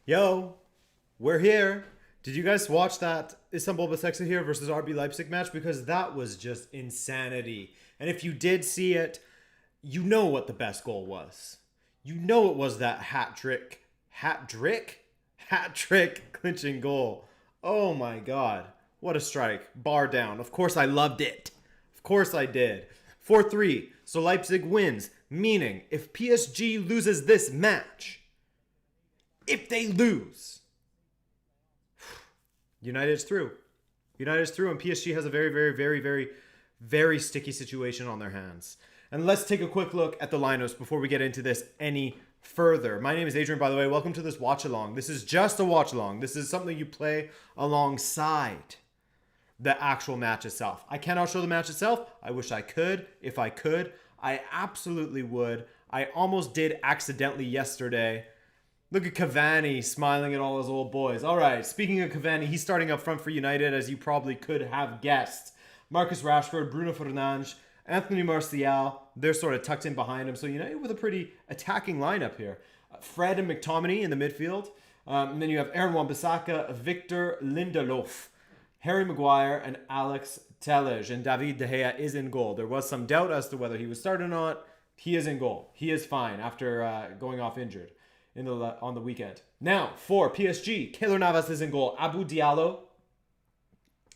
Yo, we're here. Did you guys watch that Istanbul Basaksehir versus RB Leipzig match? Because that was just insanity. And if you did see it, you know what the best goal was. You know it was that hat trick clinching goal. Oh my god. What a strike. Bar down. Of course I loved it. Of course I did. 4-3. So Leipzig wins. Meaning, if PSG loses this match, if they lose, United's through. United's through, and PSG has a very sticky situation on their hands. And let's take a quick look at the lineups before we get into this any further. My name is Adrian, by the way. Welcome to this watch-along. This is just a watch-along. This is something you play alongside the actual match itself. I cannot show the match itself. I wish I could. If I could, I absolutely would. I almost did accidentally yesterday. Look at Cavani smiling at all his old boys. All right, speaking of Cavani, he's starting up front for United, as you probably could have guessed. Marcus Rashford, Bruno Fernandes, Anthony Martial, they're sort of tucked in behind him. So United with a pretty attacking lineup here. Fred and McTominay in the midfield. And then you have Aaron Wan-Bissaka, Victor Lindelof, Harry Maguire, and Alex Telles. And David De Gea is in goal. There was some doubt as to whether he would start or not. He is in goal. He is fine after going off injured on the weekend. Now, for PSG, Keylor Navas is in goal. Abou Diallo,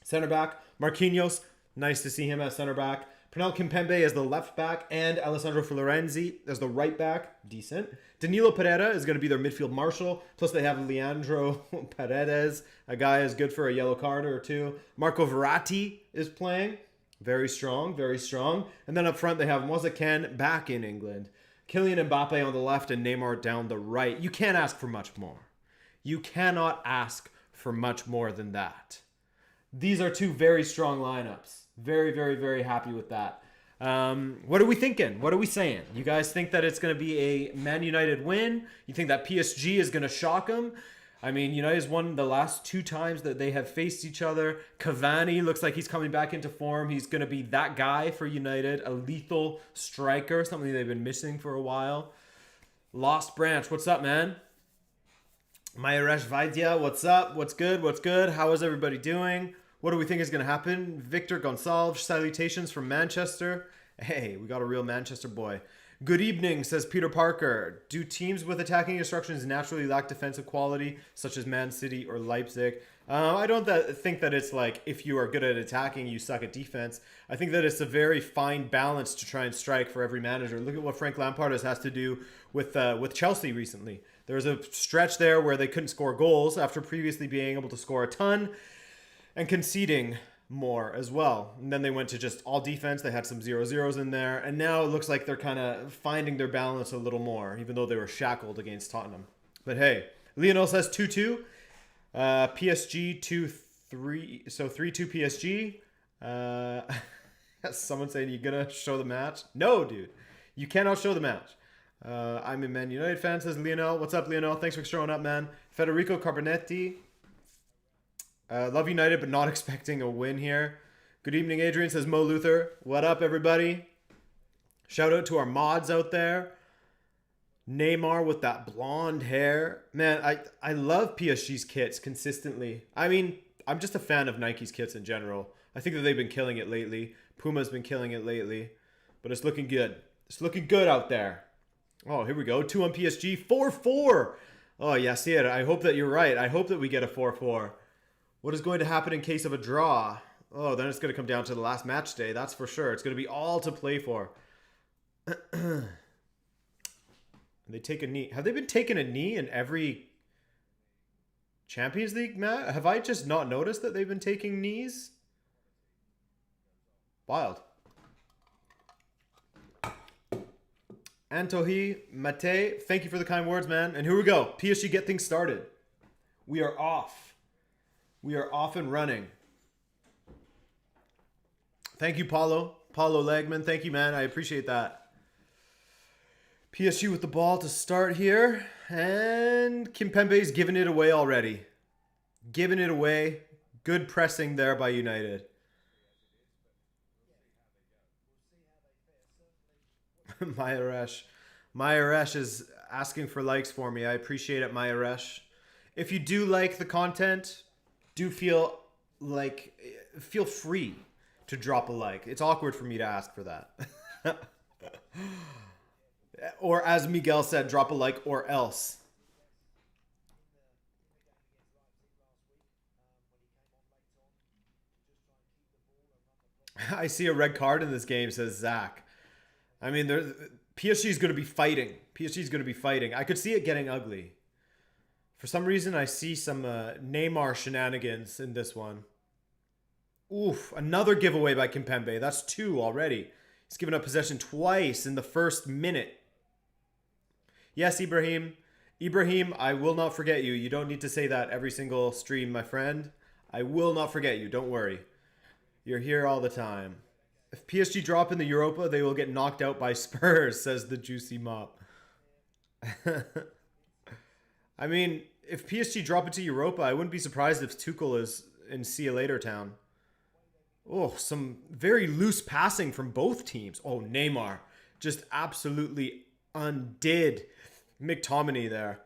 center back. Marquinhos, nice to see him as center back. Pernell Kimpembe as the left back, and Alessandro Florenzi as the right back. Decent. Danilo Pereira is going to be their midfield marshal. Plus they have Leandro Paredes, a guy is good for a yellow card or two. Marco Verratti is playing. Very strong, very strong. And then up front they have Moise Kean back in England. Kylian Mbappe on the left and Neymar down the right. You can't ask for much more. You cannot ask for much more than that. These are two very strong lineups. Very happy with that. What are we thinking? What are we saying? You guys think that it's going to be a Man United win? You think that PSG is going to shock them? I mean, United's won the last 2 times that they have faced each other. Cavani looks like he's coming back into form. He's going to be that guy for United, a lethal striker, something they've been missing for a while. Lost Branch, what's up, man? Mayaresh Vaidya, what's up? What's good? What's good? How is everybody doing? What do we think is going to happen? Victor Gonçalves, salutations from Manchester. Hey, we got a real Manchester boy. Good evening, says Peter Parker. Do teams with attacking instructions naturally lack defensive quality, such as Man City or Leipzig? I don't think that it's like if you are good at attacking, you suck at defense. I think that it's a very fine balance to try and strike for every manager. Look at what Frank Lampard has to do with Chelsea recently. There was a stretch there where they couldn't score goals after previously being able to score a ton and conceding more as well. And then they went to just all defense. They had some 0-0s in there. And now it looks like they're kind of finding their balance a little more, even though they were shackled against Tottenham. But hey, Lionel says 2-2. PSG 2-3. So 3-2 PSG. Someone saying, you gonna show the match? No, dude. You cannot show the match. I'm a Man United fan, says Lionel. What's up, Lionel? Thanks for showing up, man. Federico Carbonetti. Love United, but not expecting a win here. Good evening, Adrian, says Mo Luther. What up, everybody? Shout out to our mods out there. Neymar with that blonde hair. Man, I love PSG's kits consistently. I mean, I'm just a fan of Nike's kits in general. I think that they've been killing it lately. Puma's been killing it lately. But it's looking good. It's looking good out there. Oh, here we go. 2 on PSG. 4-4. Oh, yeah, see it. I hope that you're right. I hope that we get a 4-4. What is going to happen in case of a draw? Oh, then it's going to come down to the last match day. That's for sure. It's going to be all to play for. They take a knee. Have they been taking a knee in every Champions League match? Have I just not noticed that they've been taking knees? Wild. Antohi Mate, thank you for the kind words, man. And here we go. PSG get things started. We are off. We are off and running. Thank you, Paulo. Paulo Legman. Thank you, man. I appreciate that. PSG with the ball to start here. And Kimpembe's giving it away already. Giving it away. Good pressing there by United. Mayaresh is asking for likes for me. I appreciate it, Maya Resh. If you do like the content, do feel free to drop a like. It's awkward for me to ask for that. Or as Miguel said, drop a like or else. I see a red card in this game, says Zach. I mean, PSG is going to be fighting. PSG is going to be fighting. I could see it getting ugly. For some reason, I see some Neymar shenanigans in this one. Oof, another giveaway by Kimpembe. That's 2 already. He's given up possession twice in the first minute. Yes, Ibrahim. Ibrahim, I will not forget you. You don't need to say that every single stream, my friend. I will not forget you. Don't worry. You're here all the time. If PSG drop in the Europa, they will get knocked out by Spurs, says the Juicy Mop. I mean, if PSG drop into Europa, I wouldn't be surprised if Tuchel is in see you later town. Oh, some very loose passing from both teams. Oh, Neymar just absolutely undid McTominay there.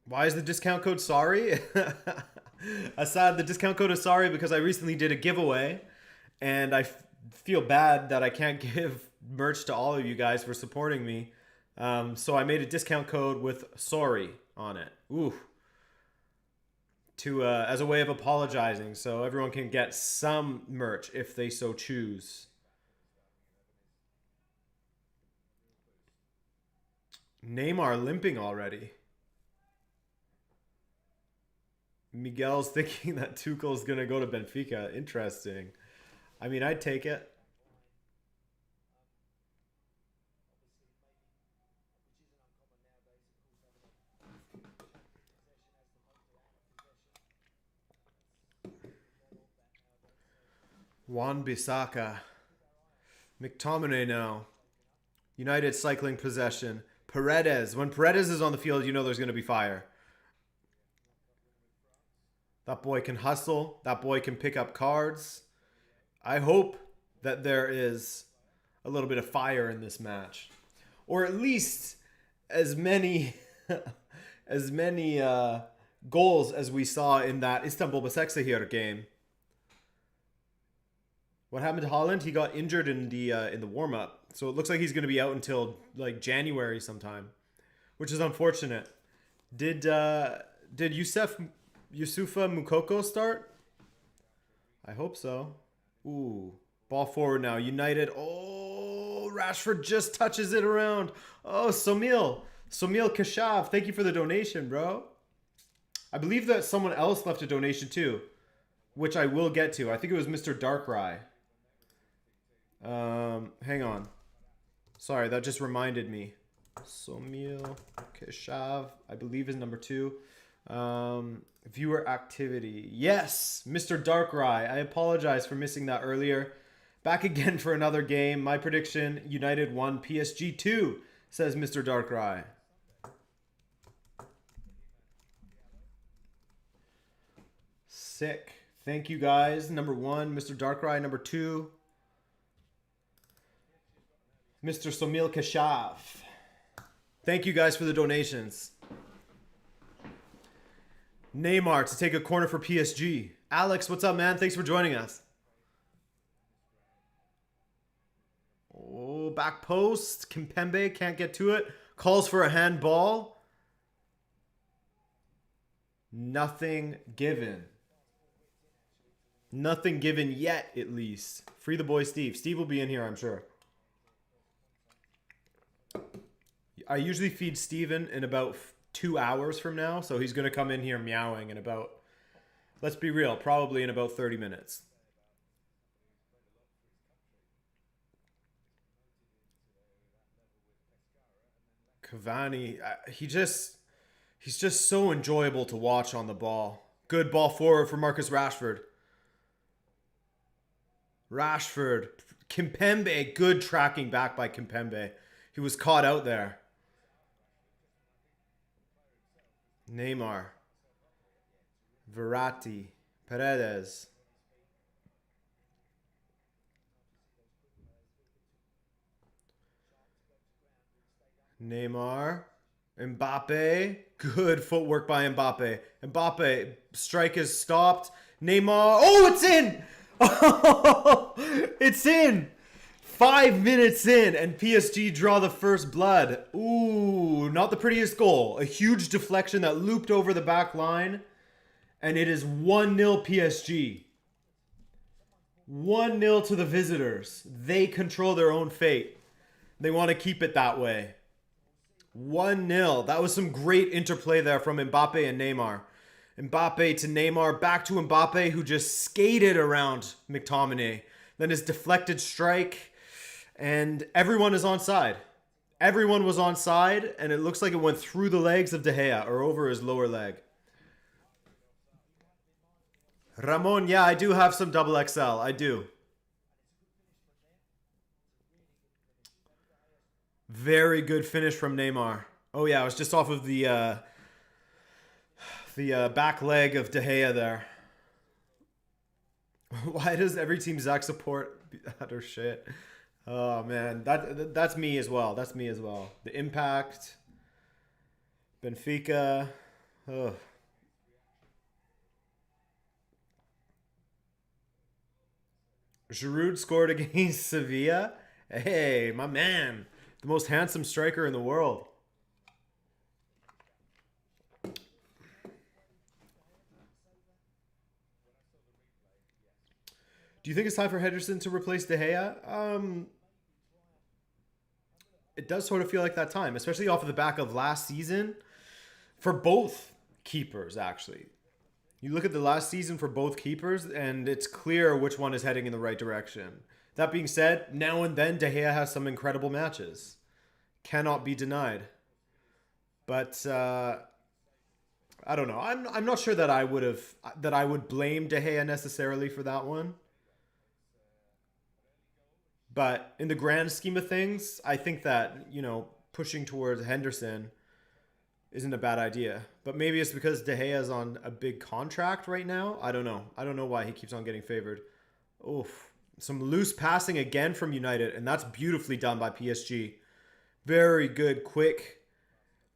Why is the discount code sorry? Assad, the discount code is sorry because I recently did a giveaway and I feel bad that I can't give merch to all of you guys for supporting me. So I made a discount code with sorry on it. Ooh. To as a way of apologizing so everyone can get some merch if they so choose. Neymar limping already. Miguel's thinking that Tuchel's going to go to Benfica. Interesting. I mean, I'd take it. Wan-Bissaka. McTominay now. United cycling possession. Paredes. When Paredes is on the field, you know there's going to be fire. That boy can hustle. That boy can pick up cards. I hope that there is a little bit of fire in this match. Or at least as many as many goals as we saw in that Istanbul Başakşehir game. What happened to Haaland? He got injured in the warm-up. So it looks like he's going to be out until like January sometime, which is unfortunate. Did Yusufa Mukoko start? I hope so. Ooh, ball forward now. United. Oh, Rashford just touches it around. Oh, Somil Kashav. Thank you for the donation, bro. I believe that someone else left a donation too, which I will get to. I think it was Mr. Darkrai. Hang on. Sorry, that just reminded me. Somil Kashav, I believe is number 2. Viewer activity. Yes, Mr. Darkrai. I apologize for missing that earlier. Back again for another game. My prediction, United 1, PSG 2, says Mr. Darkrai. Sick. Thank you guys. Number 1, Mr. Darkrai. Number 2, Mr. Somil Kashav. Thank you guys for the donations. Neymar to take a corner for PSG. Alex, what's up, man? Thanks for joining us. Oh, back post. Kimpembe can't get to it. Calls for a handball. Nothing given. Nothing given yet, at least. Free the boy Steve. Steve will be in here, I'm sure. I usually feed Steven in about 2 hours from now, so he's going to come in here meowing in about, let's be real, probably in about 30 minutes. Cavani, he's just so enjoyable to watch on the ball. Good ball forward for Marcus Rashford. Rashford. Kimpembe, good tracking back by Kimpembe. He was caught out there. Neymar. Verratti. Paredes. Neymar. Mbappe. Good footwork by Mbappe. Mbappe. Strike is stopped. Neymar. Oh, it's in! Oh, it's in! 5 minutes in, and PSG draw the first blood. Ooh, not the prettiest goal. A huge deflection that looped over the back line. And it is 1-0 PSG. 1-0 to the visitors. They control their own fate. They want to keep it that way. 1-0. That was some great interplay there from Mbappe and Neymar. Mbappe to Neymar, back to Mbappe, who just skated around McTominay. Then his deflected strike, and everyone is onside. Everyone was onside, and it looks like it went through the legs of De Gea, or over his lower leg. Ramon, yeah, I do have some double XL. I do. Very good finish from Neymar. Oh yeah, it was just off of the back leg of De Gea there. Why does every team Zach support utter shit? Oh man, that's me as well. That's me as well. The Impact, Benfica. Oh. Giroud scored against Sevilla. Hey, my man. The most handsome striker in the world. Do you think it's time for Henderson to replace De Gea? It does sort of feel like that time, especially off of the back of last season for both keepers, actually. You look at the last season for both keepers, and it's clear which one is heading in the right direction. That being said, now and then De Gea has some incredible matches. Cannot be denied. But I don't know. I'm not sure that I would blame De Gea necessarily for that one. But in the grand scheme of things, I think that, pushing towards Henderson isn't a bad idea. But maybe it's because De Gea is on a big contract right now. I don't know. I don't know why he keeps on getting favored. Oof. Some loose passing again from United, and that's beautifully done by PSG. Very good, quick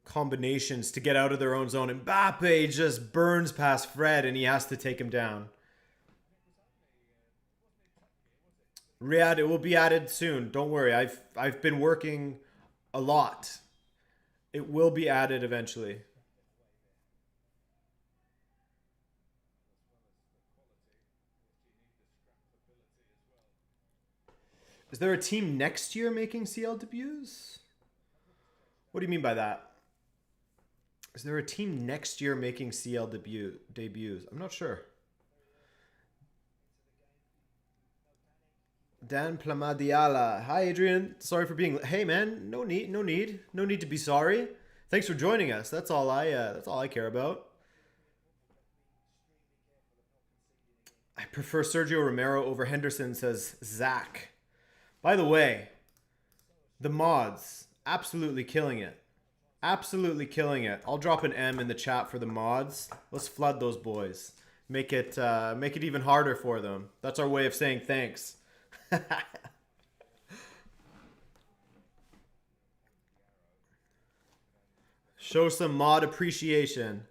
combinations to get out of their own zone. Mbappe just burns past Fred, and he has to take him down. Riyadh, it will be added soon. Don't worry. I've been working a lot. It will be added eventually. Is there a team next year making CL debuts? What do you mean by that? Is there a team next year making CL debuts? I'm not sure. Dan Plamadiala. Hi, Adrian. Sorry for being... Hey, man. No need to be sorry. Thanks for joining us. That's all I care about. I prefer Sergio Romero over Henderson, says Zach. By the way, the mods, absolutely killing it. Absolutely killing it. I'll drop an M in the chat for the mods. Let's flood those boys. Make it even harder for them. That's our way of saying thanks. Show some mod appreciation.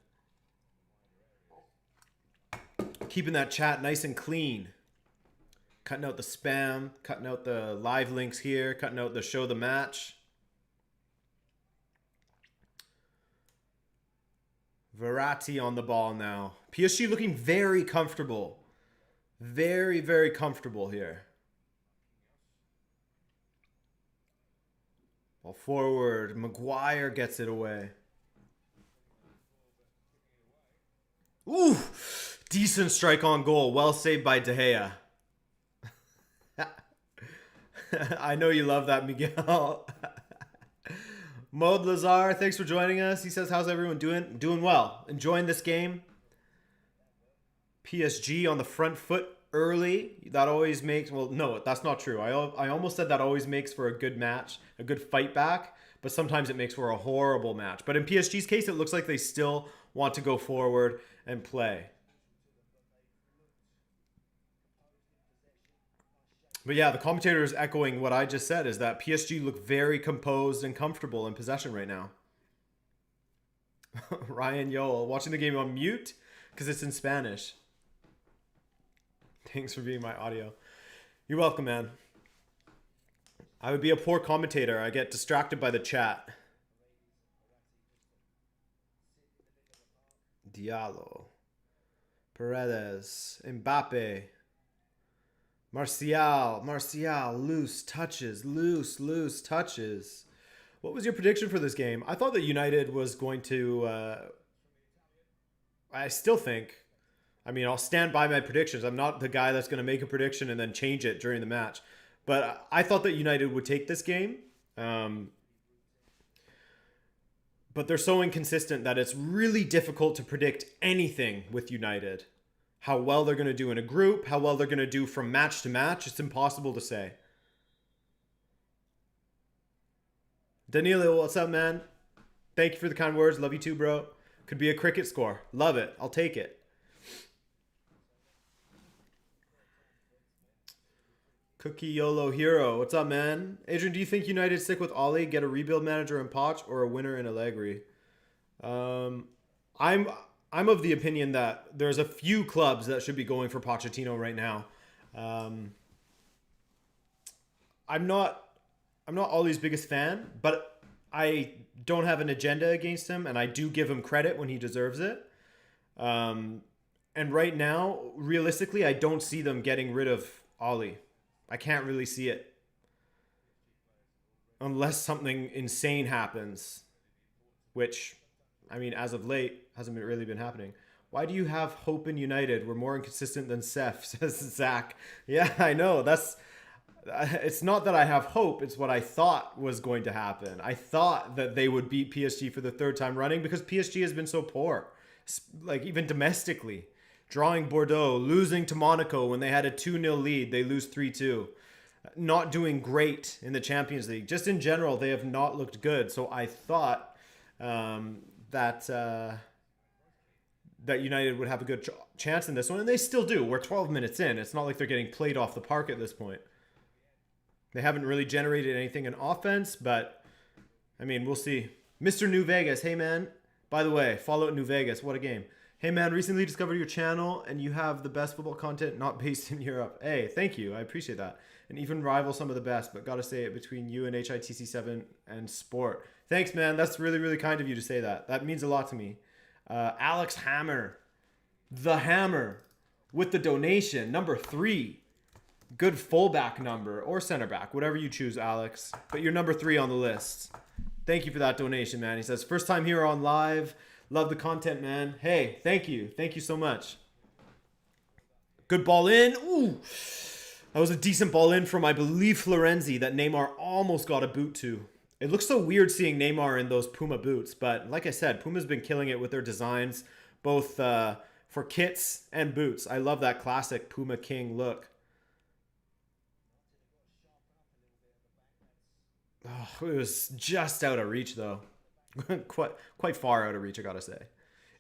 Keeping that chat nice and clean. Cutting out the spam, cutting out the live links here, cutting out the show the match. Verratti on the ball now. PSG looking very comfortable. Very, very comfortable here. Ball forward. Maguire gets it away. Ooh! Decent strike on goal. Well saved by De Gea. I know you love that, Miguel. Maud Lazar, thanks for joining us. He says, how's everyone doing? Doing well. Enjoying this game. PSG on the front foot early. That always makes... Well, no, that's not true. I almost said that always makes for a good match, a good fight back, but sometimes it makes for a horrible match. But in PSG's case, it looks like they still want to go forward and play. But yeah, the commentator is echoing what I just said, is that PSG look very composed and comfortable in possession right now. Ryan Yoel, watching the game on mute because it's in Spanish. Thanks for being my audio. You're welcome, man. I would be a poor commentator. I get distracted by the chat. Diallo. Paredes. Mbappe. Martial. Loose touches. Loose touches. What was your prediction for this game? I thought that United was going to... I still think... I mean, I'll stand by my predictions. I'm not the guy that's going to make a prediction and then change it during the match. But I thought that United would take this game. But they're so inconsistent that it's really difficult to predict anything with United. How well they're going to do in a group, how well they're going to do from match to match, it's impossible to say. Danilo, what's up, man? Thank you for the kind words. Love you too, bro. Could be a cricket score. Love it. I'll take it. Cookie YOLO Hero, what's up, man? Adrian, do you think United stick with Ollie, get a rebuild manager in Poch, or a winner in Allegri? I'm of the opinion that there's a few clubs that should be going for Pochettino right now. I'm not Ollie's biggest fan, but I don't have an agenda against him, and I do give him credit when he deserves it. And right now, realistically, I don't see them getting rid of Ollie. I can't really see it. Unless something insane happens. Which, I mean, as of late, hasn't really been happening. Why do you have hope in United? We're more inconsistent than Seth, says Zach. Yeah, I know. It's not that I have hope. It's what I thought was going to happen. I thought that they would beat PSG for the third time running because PSG has been so poor. Like, even domestically. Drawing Bordeaux, losing to Monaco when they had a 2-0 lead. They lose 3-2. Not doing great in the Champions League. Just in general, they have not looked good. So I thought that United would have a good chance in this one. And they still do. We're 12 minutes in. It's not like they're getting played off the park at this point. They haven't really generated anything in offense. But, I mean, we'll see. Mr. New Vegas. Hey, man. By the way, follow New Vegas. What a game. Hey man, recently discovered your channel and you have the best football content not based in Europe. Hey, thank you. I appreciate that. And even rival some of the best, but gotta say it between you and HITC7 and Sport. Thanks, man. That's really, really kind of you to say that. That means a lot to me. Alex Hammer. The Hammer. With the donation. Number 3. Good fullback number. Or center back. Whatever you choose, Alex. But you're number 3 on the list. Thank you for that donation, man. He says, first time here on live. Love the content, man. Hey, thank you. Thank you so much. Good ball in. Ooh. That was a decent ball in from, I believe, Florenzi that Neymar almost got a boot to. It looks so weird seeing Neymar in those Puma boots. But like I said, Puma's been killing it with their designs, both for kits and boots. I love that classic Puma King look. Oh, it was just out of reach, though. quite far out of reach, I gotta say.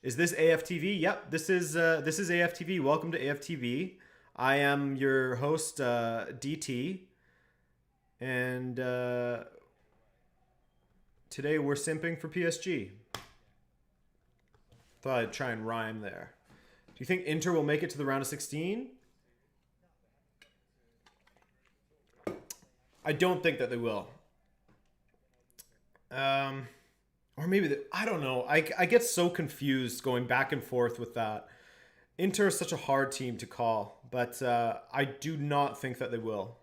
Is this AFTV? Yep, this is AFTV. Welcome to AFTV. I am your host, DT, and today we're simping for PSG. Thought I'd try and rhyme there. Do you think Inter will make it to the round of 16? I don't think that they will. Or maybe, I don't know. I get so confused going back and forth with that. Inter is such a hard team to call, but I do not think that they will.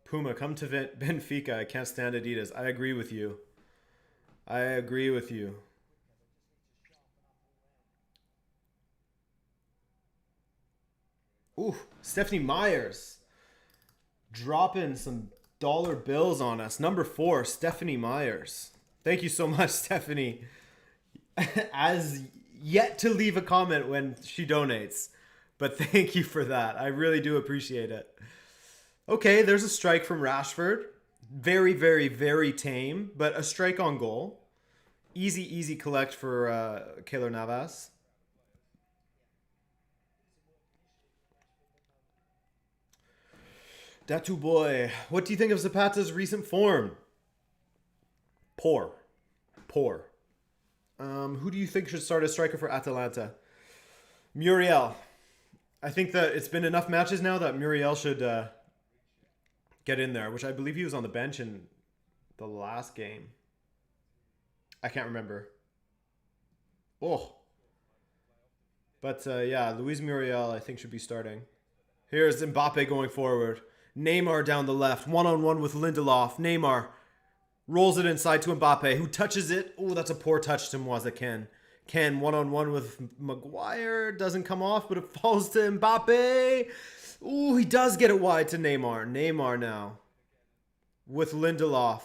Puma, come to Benfica. I can't stand Adidas. I agree with you. I agree with you. Ooh, Stephanie Myers. Dropping some dollar bills on us. Number 4, Stephanie Myers. Thank you so much, Stephanie. As yet to leave a comment when she donates. But thank you for that. I really do appreciate it. Okay, there's a strike from Rashford. Very, very, very tame, but a strike on goal. Easy collect for Keylor Navas. Datu boy, what do you think of Zapata's recent form? Poor. Poor. Who do you think should start as striker for Atalanta? Muriel. I think that it's been enough matches now that Muriel should get in there, which I believe he was on the bench in the last game. I can't remember. Oh. But yeah, Luis Muriel I think should be starting. Here's Mbappe going forward. Neymar down the left. One-on-one with Lindelof. Neymar rolls it inside to Mbappe, who touches it. Oh, that's a poor touch to Moise Ken. Ken one-on-one with Maguire. Doesn't come off, but it falls to Mbappe. Oh, he does get it wide to Neymar. Neymar now with Lindelof.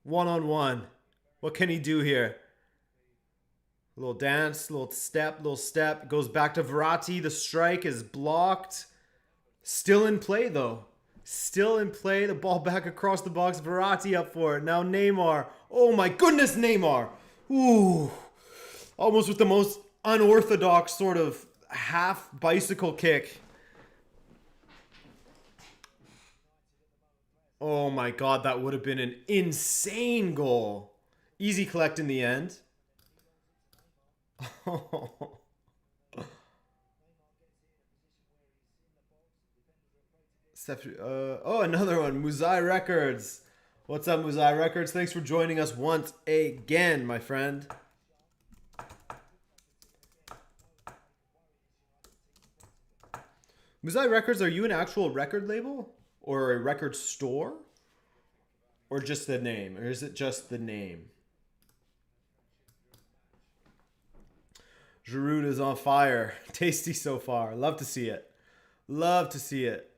One-on-one. What can he do here? A little dance, little step. Goes back to Verratti. The strike is blocked. Still in play, though. Still in play. The ball back across the box. Verratti up for it. Now Neymar. Oh my goodness, Neymar. Ooh. Almost with the most unorthodox sort of half bicycle kick. Oh my god, that would have been an insane goal. Easy collect in the end. Oh, another one. Muzai Records. What's up, Muzai Records? Thanks for joining us once again, my friend. Muzai Records, are you an actual record label? Or a record store? Or just the name? Or is it just the name? Giroud is on fire. Tasty so far. Love to see it. Love to see it.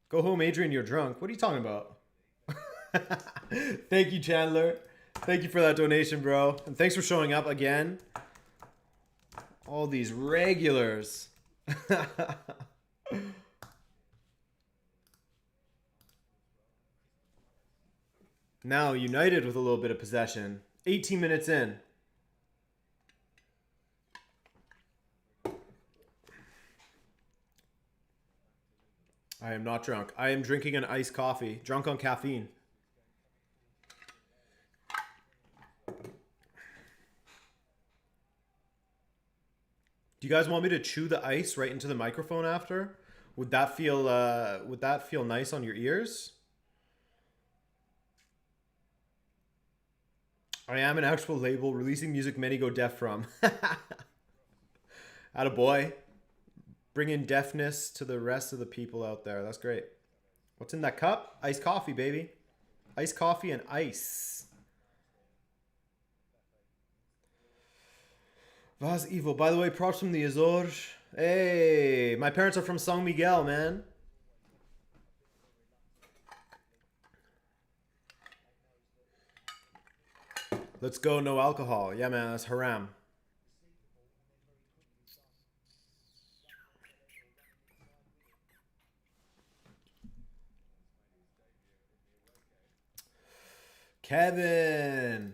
Go home, Adrian, you're drunk. What are you talking about? Thank you, Chandler. Thank you for that donation, bro. And thanks for showing up again. All these regulars. Now United with a little bit of possession. 18 minutes in. I am not drunk. I am drinking an iced coffee. Drunk on caffeine. Do you guys want me to chew the ice right into the microphone after? Would that feel nice on your ears? I am an actual label releasing music many go deaf from. Attaboy. Bring in deafness to the rest of the people out there. That's great. What's in that cup? Iced coffee, baby. Iced coffee and ice. Vaz Evil. By the way, props from the Azores. Hey, my parents are from San Miguel, man. Let's go, no alcohol. Yeah, man, that's haram. Kevin.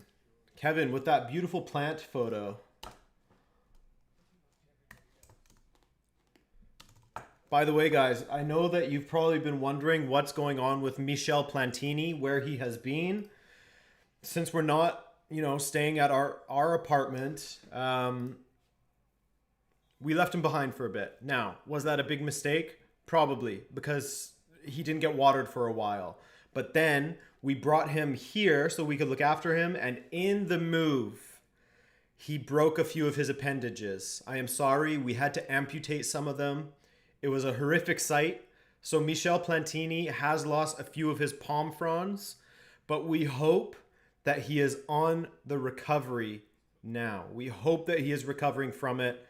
Kevin with that beautiful plant photo. By the way, guys, I know that you've probably been wondering what's going on with Michel Plantini, where he has been. Since we're not, staying at our apartment, we left him behind for a bit. Now, was that a big mistake? Probably, because he didn't get watered for a while. But then we brought him here so we could look after him, and in the move, he broke a few of his appendages. I am sorry, we had to amputate some of them. It was a horrific sight. So Michel Plantini has lost a few of his palm fronds, but we hope that he is on the recovery now. We hope that he is recovering from it.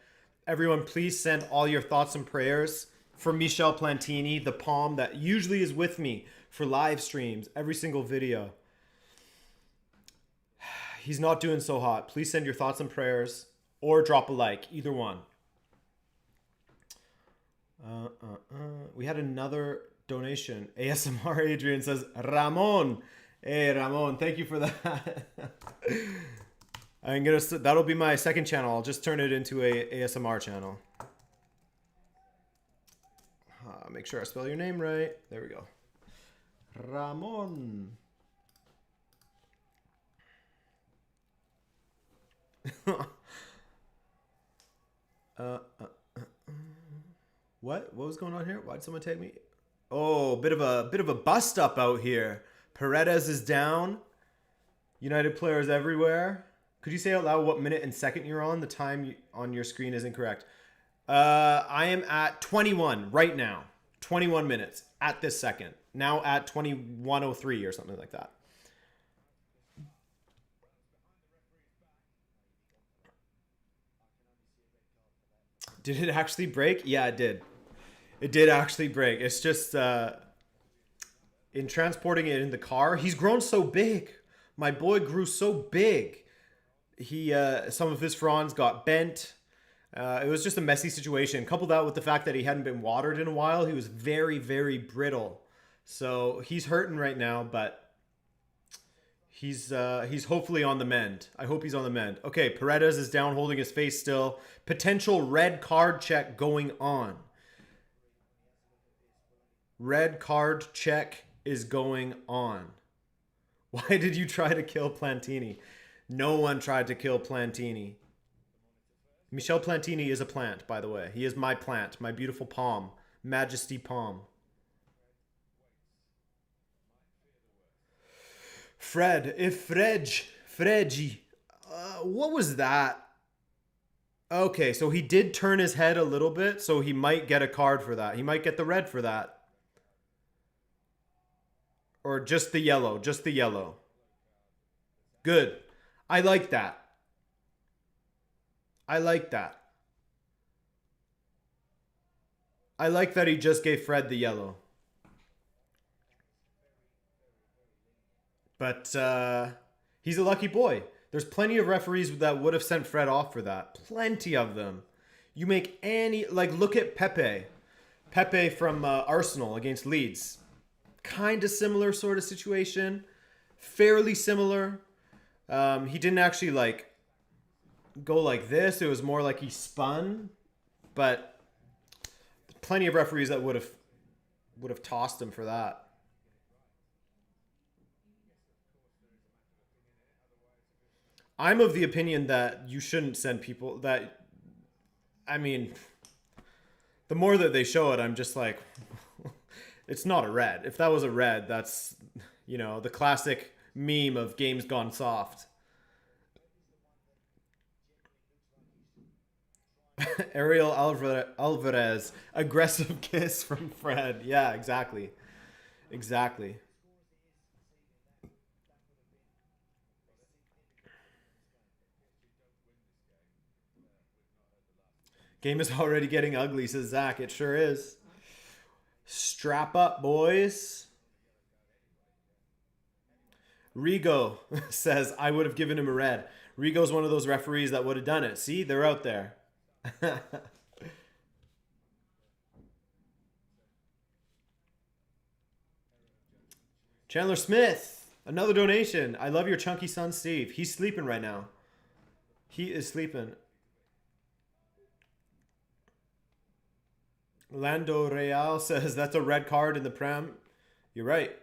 Everyone, please send all your thoughts and prayers for Michel Plantini, the palm that usually is with me for live streams, every single video. He's not doing so hot. Please send your thoughts and prayers or drop a like, either one. We had another donation. ASMR Adrian says, Ramon. Hey, Ramon, thank you for that. That'll be my second channel. I'll just turn it into a ASMR channel. Make sure I spell your name right. There we go. Ramon. What? What was going on here? Why'd someone take me? Oh, bit of a bust up out here. Paredes is down. United players everywhere. Could you say out loud what minute and second you're on? The time on your screen is incorrect. I am at 21 right now. 21 minutes at this second. Now at 21:03 or something like that. Did it actually break? Yeah, it did. It did actually break. It's just in transporting it in the car, he's grown so big. My boy grew so big. He some of his fronds got bent. It was just a messy situation. Coupled that with the fact that he hadn't been watered in a while, he was very, very brittle. So he's hurting right now, but he's hopefully on the mend. I hope he's on the mend. Okay, Paredes is down holding his face still. Potential red card check going on. Red card check is going on. Why did you try to kill Plantini? No one tried to kill Plantini. Michel Plantini is a plant, by the way. He is my plant, my beautiful palm. Majesty palm. Fredgy. What was that? Okay, so he did turn his head a little bit, so he might get a card for that. He might get the red for that. Or just the yellow, Good. I like that. I like that he just gave Fred the yellow. But he's a lucky boy. There's plenty of referees that would have sent Fred off for that. Plenty of them. You make any... Like, look at Pepe. Pepe from Arsenal against Leeds. Kind of similar sort of situation. Fairly similar. He didn't actually, like, go like this. It was more like he spun. But plenty of referees that would have tossed him for that. I'm of the opinion that you shouldn't send people that... I mean, the more that they show it, I'm just like... It's not a red. If that was a red, that's, you know, the classic meme of games gone soft. Ariel Alvarez, aggressive kiss from Fred. Yeah, exactly. Exactly. Game is already getting ugly, says Zach. It sure is. Strap up, boys. Rigo says, I would have given him a red. Rigo's one of those referees that would have done it. See, they're out there. Chandler Smith, another donation. I love your chunky son, Steve. He's sleeping right now. He is sleeping. Lando Real says that's a red card in the Prem. You're right.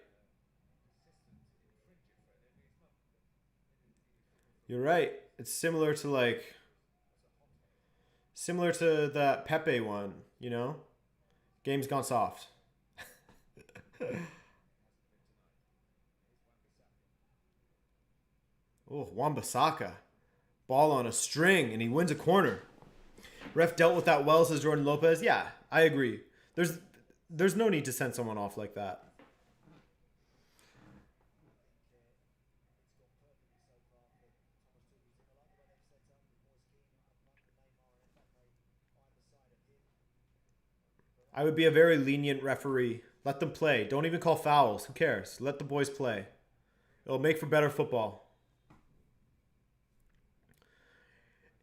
You're right. It's similar to that Pepe one, you know? Game's gone soft. Oh, Wan-Bissaka. Ball on a string, and he wins a corner. Ref dealt with that well, says Jordan Lopez. Yeah, I agree. There's no need to send someone off like that. I would be a very lenient referee. Let them play. Don't even call fouls. Who cares? Let the boys play. It'll make for better football.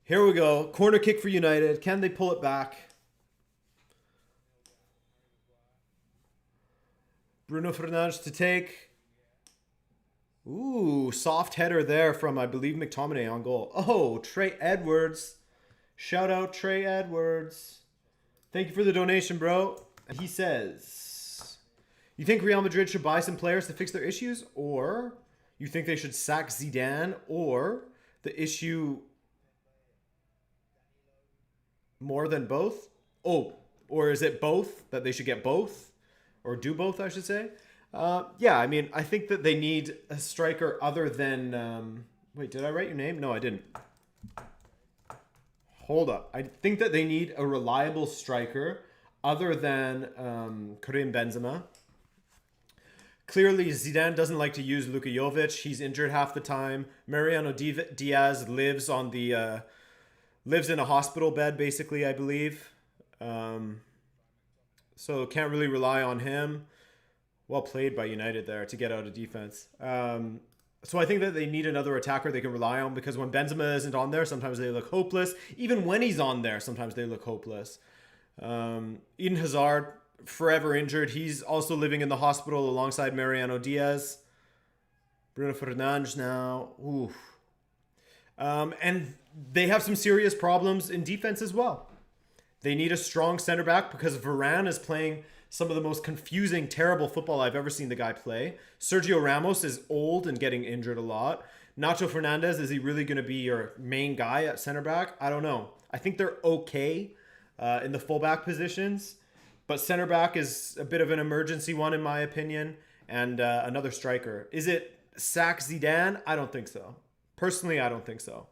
Here we go. Corner kick for United. Can they pull it back? Bruno Fernandes to take. Ooh, soft header there from, I believe, McTominay on goal. Oh, Trey Edwards. Shout out Trey Edwards. Thank you for the donation, bro. He says, You think Real Madrid should buy some players to fix their issues, or you think they should sack Zidane, or the issue more than both? Oh, or is it both that they should get both, or do both? I should say. Yeah, I mean, I think that they need a striker other than. Wait, did I write your name? No, I didn't. Hold up. I think that they need a reliable striker other than Karim Benzema. Clearly, Zidane doesn't like to use Luka Jovic. He's injured half the time. Mariano Diaz lives on the lives in a hospital bed, basically, I believe. So can't really rely on him. Well played by United there to get out of defense. So I think that they need another attacker they can rely on, because when Benzema isn't on there, sometimes they look hopeless. Even when he's on there, sometimes they look hopeless. Eden Hazard, forever injured. He's also living in the hospital alongside Mariano Diaz. Bruno Fernandes now. Oof. And they have some serious problems in defense as well. They need a strong center back because Varane is playing some of the most confusing, terrible football I've ever seen the guy play. Sergio Ramos is old and getting injured a lot. Nacho Fernandez, is he really going to be your main guy at center back? I don't know. I think they're okay in the fullback positions, but center back is a bit of an emergency one in my opinion, and another striker. Is it sack Zidane? I don't think so. Personally, I don't think so.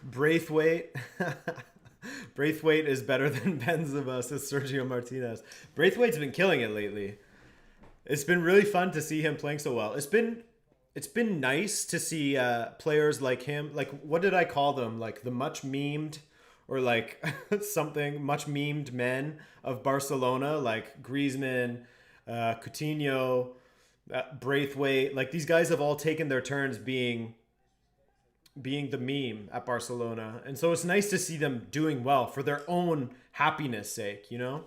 Braithwaite. Braithwaite is better than Benzema, says Sergio Martinez. Braithwaite's been killing it lately. It's been really fun to see him playing so well. It's been nice to see players like him. Like, what did I call them? Like the much memed, or like something much memed men of Barcelona, like Griezmann, Coutinho, Braithwaite. Like, these guys have all taken their turns being the meme at Barcelona. And so it's nice to see them doing well for their own happiness sake, you know?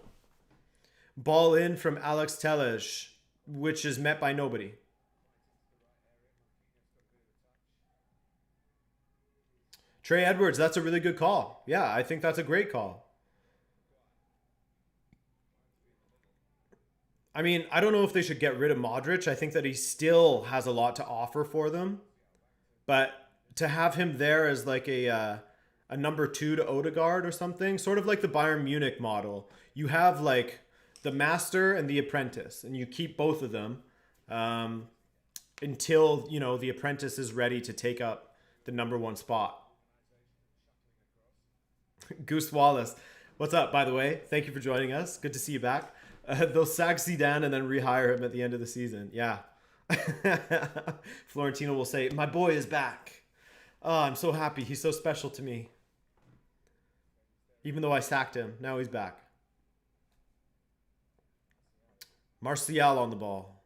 Ball in from Alex Telles, which is met by nobody. Trey Edwards, that's a really good call. Yeah, I think that's a great call. I mean, I don't know if they should get rid of Modric. I think that he still has a lot to offer for them. But to have him there as like a number two to Odegaard or something, sort of like the Bayern Munich model. You have like the master and the apprentice, and you keep both of them um, until the apprentice is ready to take up the number one spot. Goose Wallace, what's up? By the way, thank you for joining us. Good to see you back. They'll sack Zidane and then rehire him at the end of the season. Yeah. Florentino will say, "My boy is back." Oh, I'm so happy. He's so special to me. Even though I sacked him, now he's back. Martial on the ball.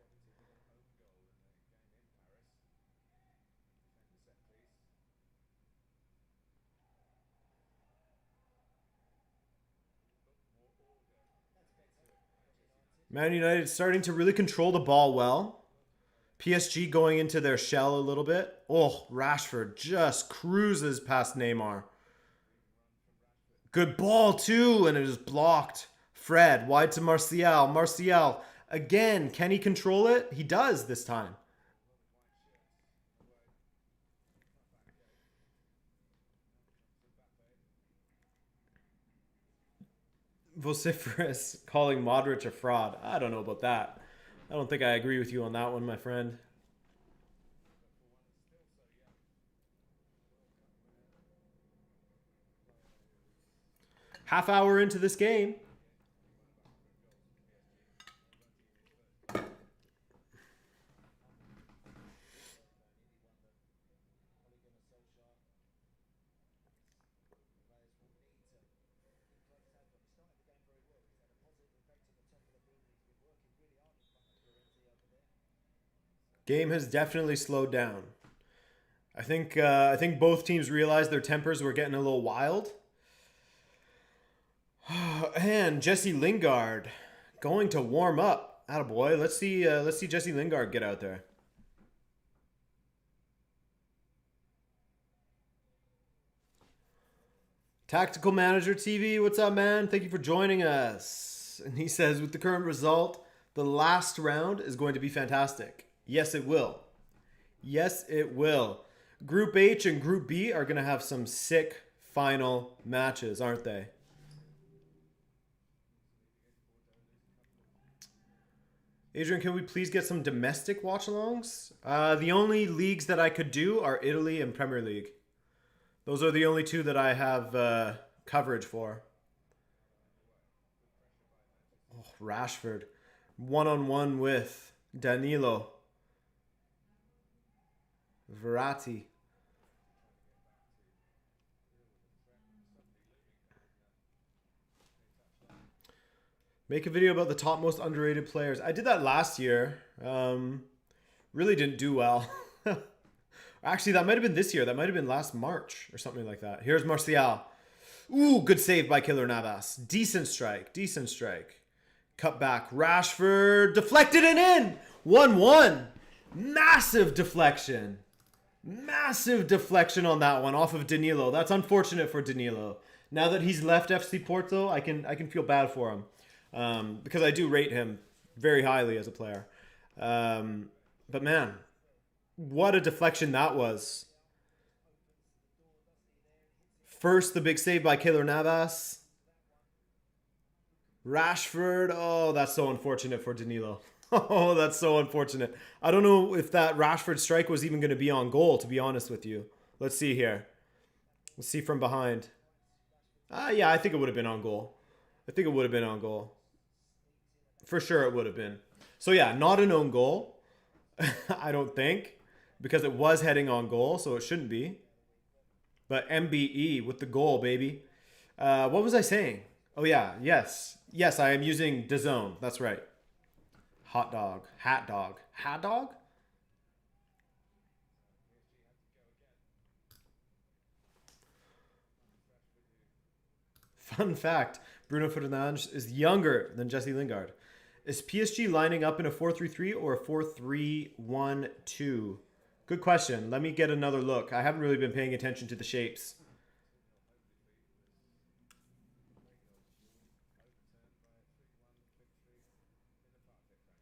Man United starting to really control the ball well. PSG going into their shell a little bit. Oh, Rashford just cruises past Neymar. Good ball too, and it is blocked. Fred, wide to Martial. Martial, again, can he control it? He does this time. Vociferous calling Modric a fraud. I don't know about that. I don't think I agree with you on that one, my friend. Half hour into this game. Game has definitely slowed down. I think both teams realized their tempers were getting a little wild. And Jesse Lingard going to warm up. Attaboy. Let's see Jesse Lingard get out there. Tactical Manager TV, what's up, man? Thank you for joining us. And he says, with the current result, the last round is going to be fantastic. Yes, it will. Yes, it will. Group H and Group B are going to have some sick final matches, aren't they? Adrian, can we please get some domestic watch-alongs? The only leagues that I could do are Italy and Premier League. Those are the only two that I have coverage for. Oh, Rashford. One-on-one with Danilo. Verratti. Make a video about the top most underrated players. I did that last year. Really didn't do well. Actually, that might have been this year. That might have been last March or something like that. Here's Martial. Ooh, good save by Keylor Navas. Decent strike. Decent strike. Cut back. Rashford. Deflected and in. 1-1. Massive deflection. Massive deflection on that one off of Danilo. That's unfortunate for Danilo. Now that he's left FC Porto, I can feel bad for him. Because I do rate him very highly as a player. But man, what a deflection that was. First, the big save by Keylor Navas. Rashford. Oh, that's so unfortunate for Danilo. Oh, that's so unfortunate. I don't know if that Rashford strike was even going to be on goal, to be honest with you. Let's see here. Let's see from behind. Yeah, I think it would have been on goal. I think it would have been on goal. For sure it would have been. So yeah, not an own goal. I don't think. Because it was heading on goal, so it shouldn't be. But MBE with the goal, baby. What was I saying? Oh yeah, yes. Yes, I am using DAZN. That's right. Hot dog. Hat dog. Hat dog? Fun fact. Bruno Fernandes is younger than Jesse Lingard. Is PSG lining up in a 4-3-3 or a 4-3-1-2? Good question. Let me get another look. I haven't really been paying attention to the shapes.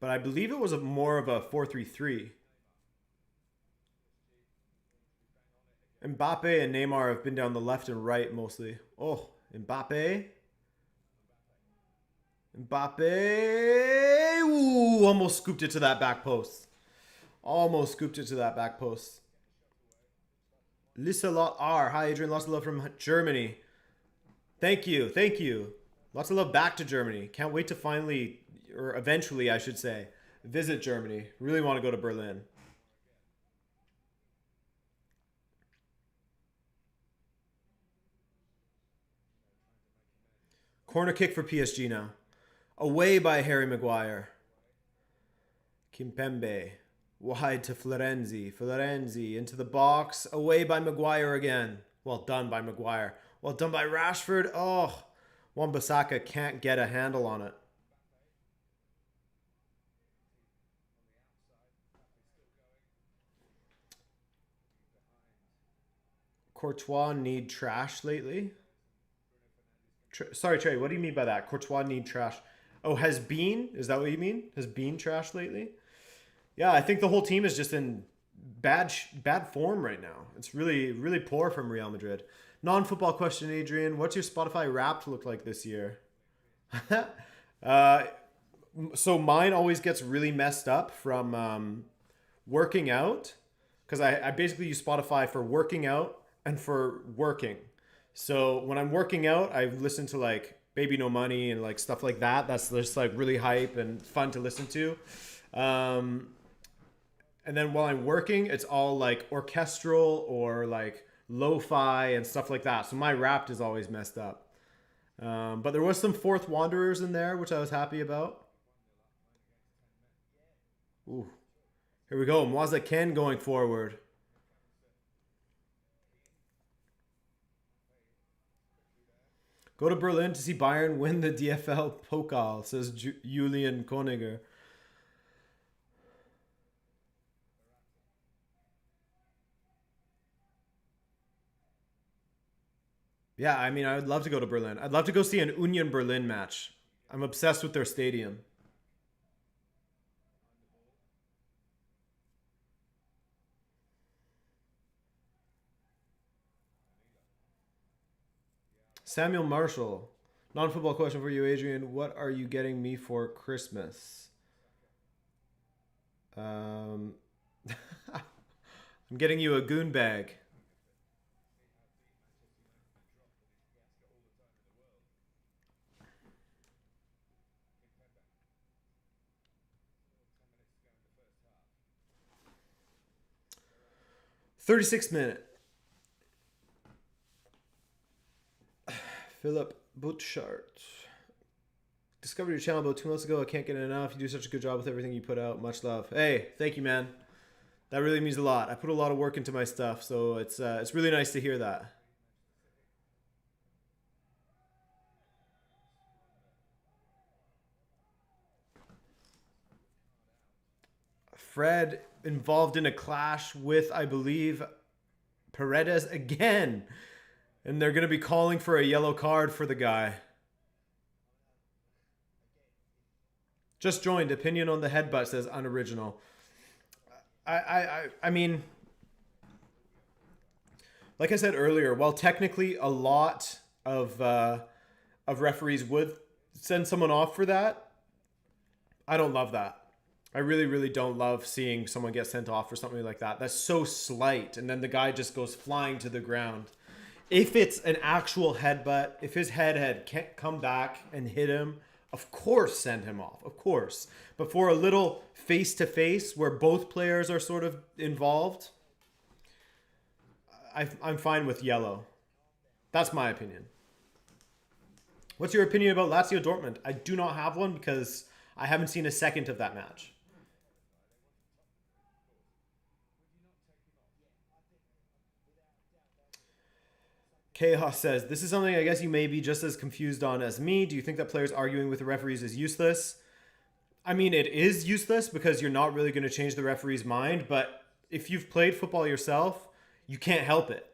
But I believe it was more of a 4-3-3. Mbappe and Neymar have been down the left and right mostly. Oh, Mbappe. Mbappe. Ooh, almost scooped it to that back post. Almost scooped it to that back post. Lisalot R. Hi, Adrian. Lots of love from Germany. Thank you. Thank you. Lots of love back to Germany. Can't wait to finally, or eventually, I should say, visit Germany. Really want to go to Berlin. Corner kick for PSG now. Away by Harry Maguire. Kimpembe. Wide to Florenzi. Florenzi into the box. Away by Maguire again. Well done by Maguire. Well done by Rashford. Oh, Wan-Bissaka can't get a handle on it. Courtois need trash lately? Sorry, Trey, what do you mean by that? Courtois need trash. Oh, has been? Is that what you mean? Has been trash lately? Yeah, I think the whole team is just in bad form right now. It's really, really poor from Real Madrid. Non-football question, Adrian. What's your Spotify Wrapped look like this year? So mine always gets really messed up from working out. Because I basically use Spotify for working out and for working. So when I'm working out, I listen to like Baby No Money and like stuff like that. That's just like really hype and fun to listen to. And then while I'm working, it's all like orchestral or like lo-fi and stuff like that. So my Wrapped is always messed up. But there was some Fourth Wanderers in there, which I was happy about. Ooh. Here we go. Mwaza Ken going forward. Go to Berlin to see Bayern win the DFL Pokal, says Julian Koniger. Yeah, I mean, I would love to go to Berlin. I'd love to go see an Union Berlin match. I'm obsessed with their stadium. Samuel Marshall. Non-football question for you, Adrian. What are you getting me for Christmas? Um, I'm getting you a goon bag. '36 minute. Philip Butchart. Discovered your channel about 2 months ago. I can't get enough. You do such a good job with everything you put out. Much love. Hey, thank you, man. That really means a lot. I put a lot of work into my stuff, so it's really nice to hear that. Fred involved in a clash with, I believe, Paredes again. And they're going to be calling for a yellow card for the guy. Just joined. Opinion on the headbutt says unoriginal. I mean, like I said earlier, while technically a lot of referees would send someone off for that, I don't love that. I really, really don't love seeing someone get sent off for something like that. That's so slight, and then the guy just goes flying to the ground. If it's an actual headbutt, if his head had come back and hit him, of course send him off, of course. But for a little face-to-face where both players are sort of involved, I'm fine with yellow. That's my opinion. What's your opinion about Lazio Dortmund? I do not have one because I haven't seen a second of that match. Chaos says, this is something I guess you may be just as confused on as me. Do you think that players arguing with the referees is useless? I mean, it is useless because you're not really going to change the referee's mind. But if you've played football yourself, you can't help it.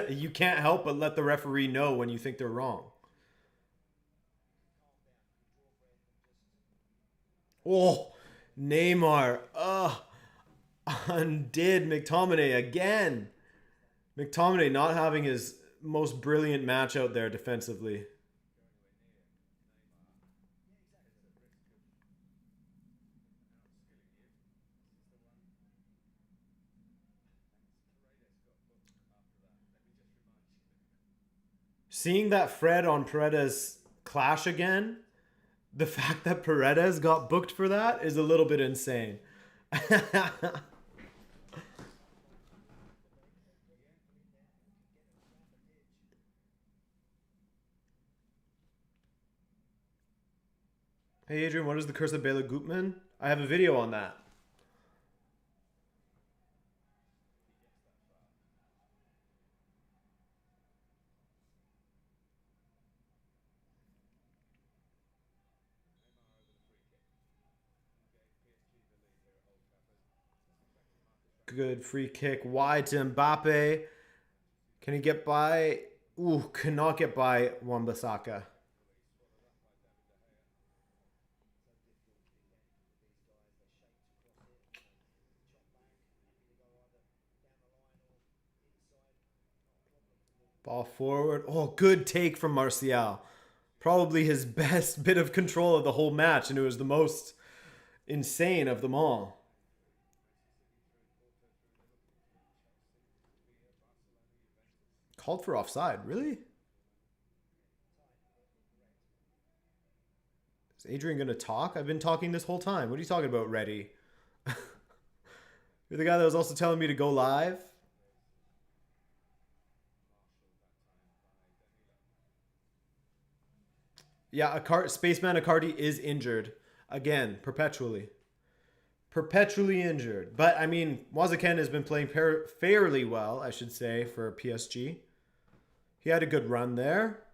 You can't help but let the referee know when you think they're wrong. Oh, Neymar. Undid McTominay again. McTominay not having his most brilliant match out there defensively. Seeing that Fred on Paredes clash again, the fact that Paredes got booked for that is a little bit insane. Hey Adrian, what is the curse of Bela Gutman? I have a video on that. Good free kick wide to Mbappe. Can he get by? Ooh, cannot get by Wan-Bissaka. Ball forward. Oh, good take from Martial. Probably his best bit of control of the whole match, and it was the most insane of them all. Called for offside, really? Is Adrian going to talk? I've been talking this whole time. What are you talking about, Reddy? You're the guy that was also telling me to go live? Yeah, Spaceman Icardi is injured. Again, perpetually. Perpetually injured. But, I mean, Wazaken has been playing fairly well, I should say, for PSG. He had a good run there.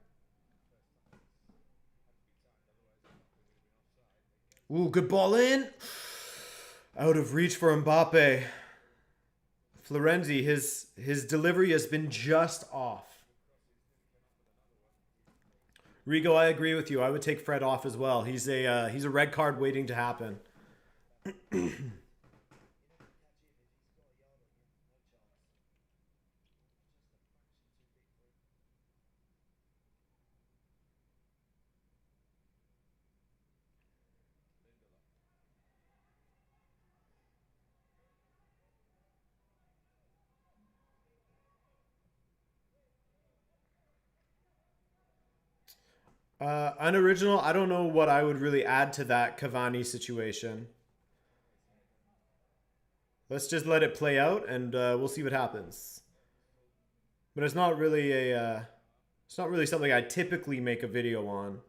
Ooh, good ball in. Out of reach for Mbappe. Florenzi, his delivery has been just off. Rigo, I agree with you. I would take Fred off as well. He's a red card waiting to happen. Unoriginal. I don't know what I would really add to that Cavani situation. Let's just let it play out, and we'll see what happens. But it's not really something I typically make a video on.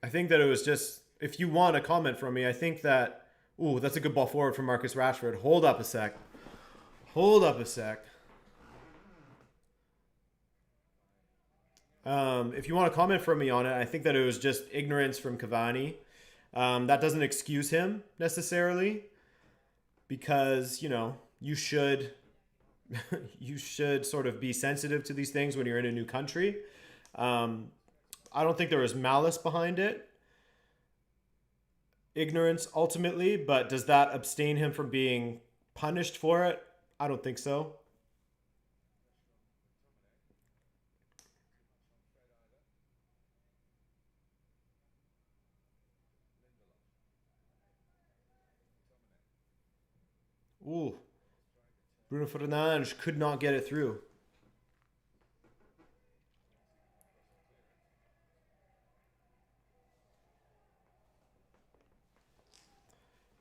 I think that it was just, if you want a comment from me, I think that, ooh, that's a good ball forward from Marcus Rashford. Hold up a sec. Hold up a sec. If you want to comment from me on it, I think that it was just ignorance from Cavani. That doesn't excuse him necessarily, because you should you should sort of be sensitive to these things when you're in a new country. Um, I don't think there was malice behind it, ignorance ultimately, but does that abstain him from being punished for it? I don't think so. Ooh, Bruno Fernandes could not get it through.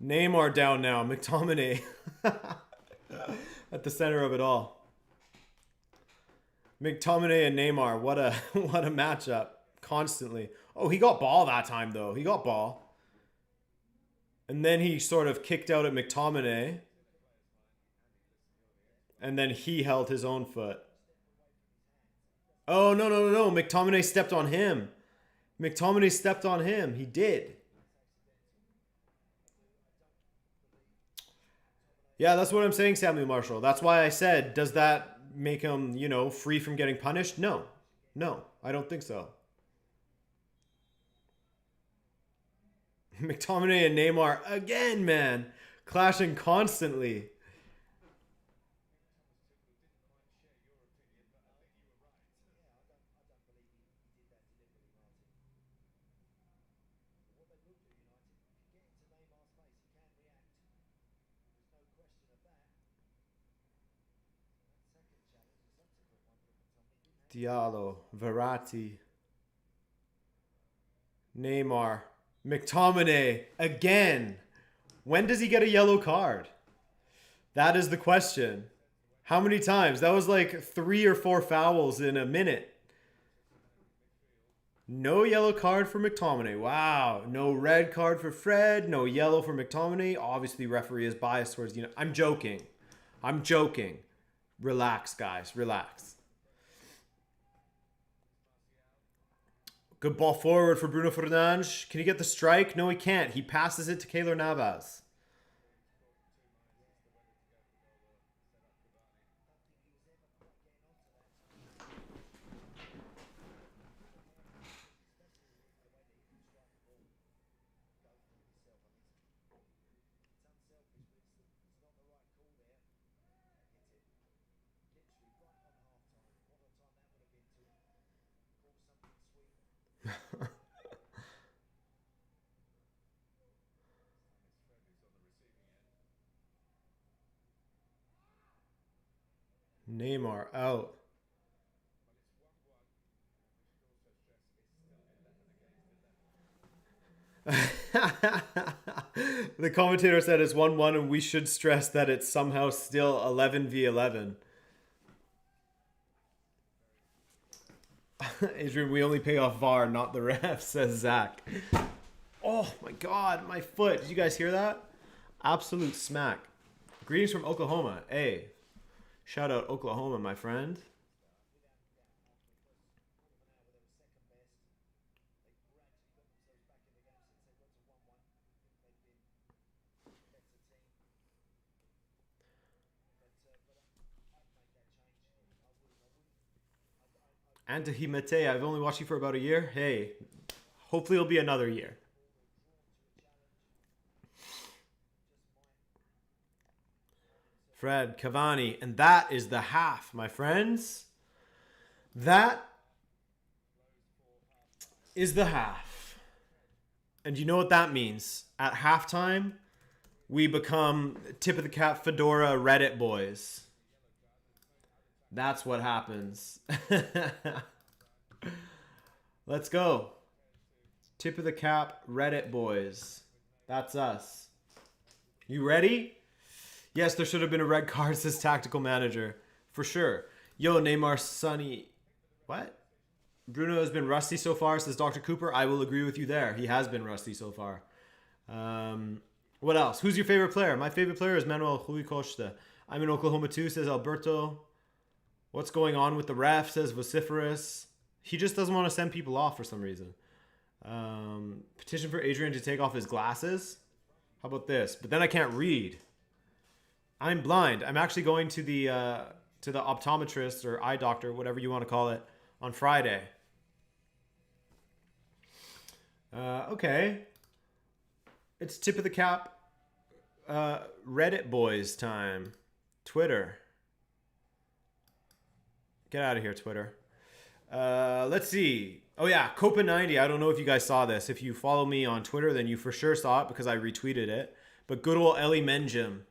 Neymar down now. McTominay at the center of it all. McTominay and Neymar. What a what a matchup. Constantly. Oh, he got ball that time though. He got ball. And then he sort of kicked out at McTominay. And then he held his own foot. Oh, no, no, no, no. McTominay stepped on him. McTominay stepped on him. He did. Yeah, that's what I'm saying, Samuel Marshall. That's why I said, does that make him, free from getting punished? No. No, I don't think so. McTominay and Neymar again, man. Clashing constantly. Diallo, Verratti, Neymar, McTominay again. When does he get a yellow card? That is the question. How many times? That was like 3 or 4 fouls in a minute. No yellow card for McTominay. Wow. No red card for Fred. No yellow for McTominay. Obviously, referee is biased towards I'm joking. I'm joking. Relax, guys. Relax. Good ball forward for Bruno Fernandes. Can he get the strike? No, he can't. He passes it to Keylor Navas. Neymar out. The commentator said it's 1-1 and we should stress that it's somehow still 11v11. Adrian, we only pay off VAR, not the ref, says Zach. Oh my god, my foot. Did you guys hear that? Absolute smack. Greetings from Oklahoma. Hey, shout out Oklahoma, my friend. Antahimete, I've only watched you for about a year. Hey, hopefully it'll be another year. Fred, Cavani, and that is the half, my friends. That is the half. And you know what that means? At halftime, we become tip of the cap fedora Reddit boys. That's what happens. Let's go. Tip of the cap Reddit boys. That's us. You ready? Yes, there should have been a red card, says Tactical Manager. For sure. Yo, Neymar Sonny. What? Bruno has been rusty so far, says Dr. Cooper. I will agree with you there. He has been rusty so far. What else? Who's your favorite player? My favorite player is Manuel Rui Costa. I'm in Oklahoma too, says Alberto. What's going on with the ref, says Vociferous. He just doesn't want to send people off for some reason. Petition for Adrian to take off his glasses. How about this? But then I can't read. I'm blind. I'm actually going to the optometrist or eye doctor, whatever you want to call it, on Friday. Okay. It's tip of the cap Reddit boys time. Twitter. Get out of here, Twitter. Let's see. Oh yeah, Copa90. I don't know if you guys saw this. If you follow me on Twitter, then you for sure saw it because I retweeted it. But good old Ellie Menjim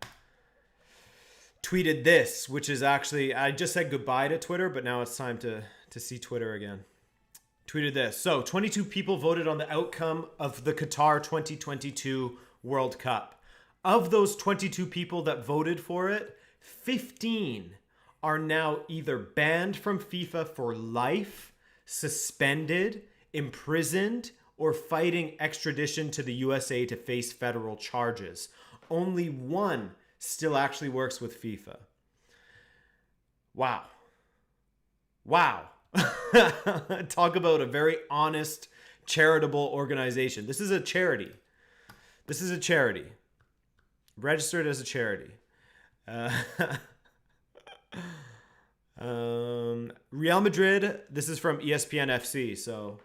tweeted this, which is actually, I just said goodbye to Twitter, but now it's time to see Twitter again. Tweeted this. So 22 people voted on the outcome of the Qatar 2022 World Cup. Of those 22 people that voted for it, 15 are now either banned from FIFA for life, suspended, imprisoned, or fighting extradition to the USA to face federal charges. Only one still actually works with FIFA. Wow. Wow. Talk about a very honest, charitable organization. This is a charity. This is a charity. Registered as a charity. Real Madrid, this is from ESPN FC, so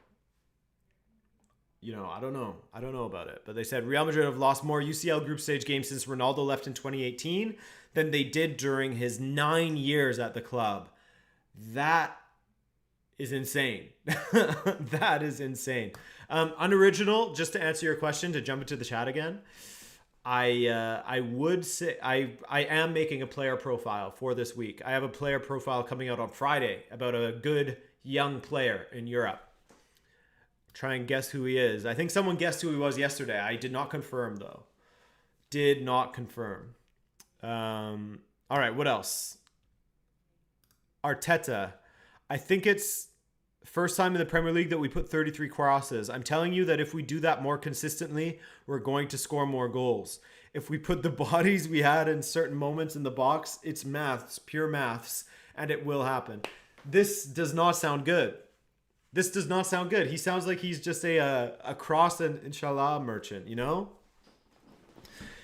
I don't know about it, but they said Real Madrid have lost more UCL group stage games since Ronaldo left in 2018 than they did during his 9 years at the club. That is insane. That is insane. Unoriginal, just to answer your question, to jump into the chat again, I would say I am making a player profile for this week. I have a player profile coming out on Friday about a good young player in Europe. Try and guess who he is. I think someone guessed who he was yesterday. I did not confirm, though. Did not confirm. All right, what else? Arteta. I think it's first time in the Premier League that we put 33 crosses. I'm telling you that if we do that more consistently, we're going to score more goals. If we put the bodies we had in certain moments in the box, it's maths, pure maths, and it will happen. This does not sound good. This does not sound good. He sounds like he's just a cross and inshallah merchant,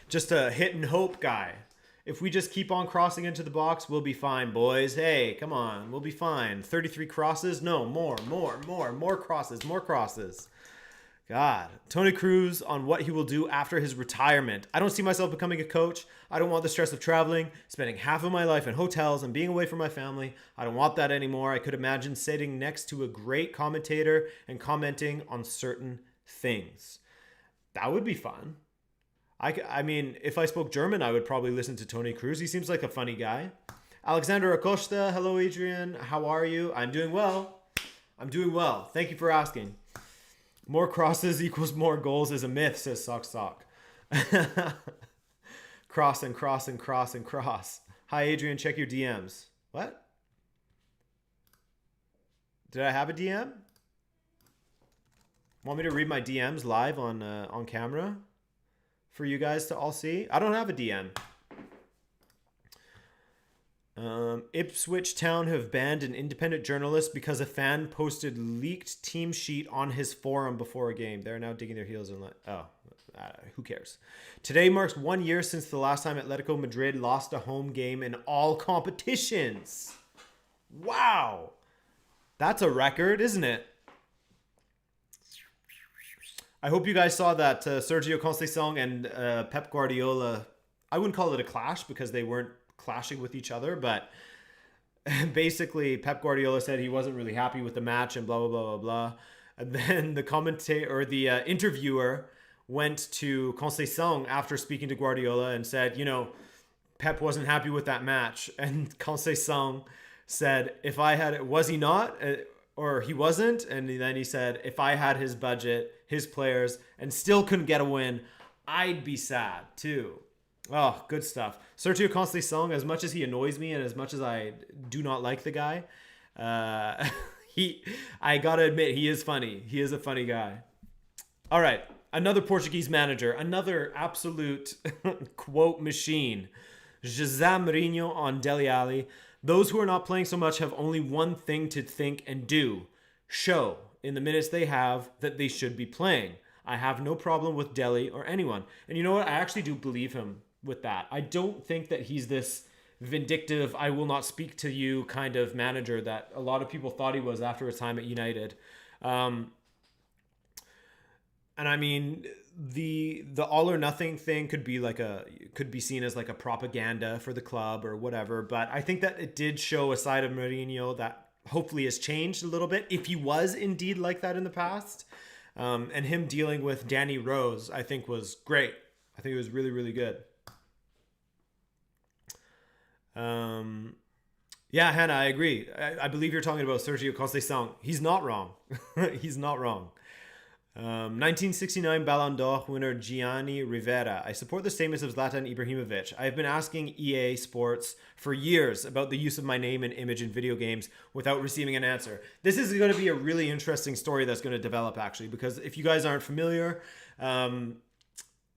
Just a hit and hope guy. If we just keep on crossing into the box, we'll be fine, boys. Hey, come on. We'll be fine. 33 crosses? No, more crosses. God. Tony Cruz on what he will do after his retirement. I don't see myself becoming a coach. I don't want the stress of traveling, spending half of my life in hotels and being away from my family. I don't want that anymore. I could imagine sitting next to a great commentator and commenting on certain things. That would be fun. I mean, if I spoke German, I would probably listen to Tony Cruz. He seems like a funny guy. Alexander Acosta. Hello, Adrian. How are you? I'm doing well. Thank you for asking. More crosses equals more goals is a myth, says Sock. Cross and cross and cross and cross. Hi, Adrian. Check your DMs. What? Did I have a DM? Want me to read my DMs live on camera for you guys to all see? I don't have a DM. Ipswich Town have banned an independent journalist because a fan posted leaked team sheet on his forum before a game. They're now digging their heels in. Who cares? Today marks 1 year since the last time Atletico Madrid lost a home game in all competitions. Wow. That's a record, isn't it? I hope you guys saw that Sergio Conceição and Pep Guardiola. I wouldn't call it a clash because they weren't clashing with each other, but basically Pep Guardiola said he wasn't really happy with the match and blah blah blah blah blah. And then the commentator or the interviewer went to Conceição after speaking to Guardiola and said, you know, Pep wasn't happy with that match, and Conceição said, "If I had, was he not, or he wasn't?" And then he said, "If I had his budget, his players, and still couldn't get a win, I'd be sad too." Oh, good stuff. Sergio Conceição, as much as he annoys me and as much as I do not like the guy, I gotta admit, he is funny. He is a funny guy. All right, another Portuguese manager, another absolute quote machine. José Mourinho on Dele Alli. Those who are not playing so much have only one thing to think and do. Show, in the minutes they have, that they should be playing. I have no problem with Dele or anyone. And you know what? I actually do believe him with that. I don't think that he's this vindictive, I will not speak to you kind of manager that a lot of people thought he was after his time at United. And I mean, the all or nothing thing could be seen as like a propaganda for the club or whatever. But I think that it did show a side of Mourinho that hopefully has changed a little bit, if he was indeed like that in the past. And him dealing with Danny Rose, I think was great. I think it was really, really good. Yeah, Hannah, I agree. I believe you're talking about Sergio Conceição. He's not wrong. He's not wrong. 1969 Ballon d'Or winner Gianni Rivera. I support the statements of Zlatan Ibrahimovic. I have been asking EA Sports for years about the use of my name and image in video games without receiving an answer. This is going to be a really interesting story that's going to develop, actually, because if you guys aren't familiar, Zlatan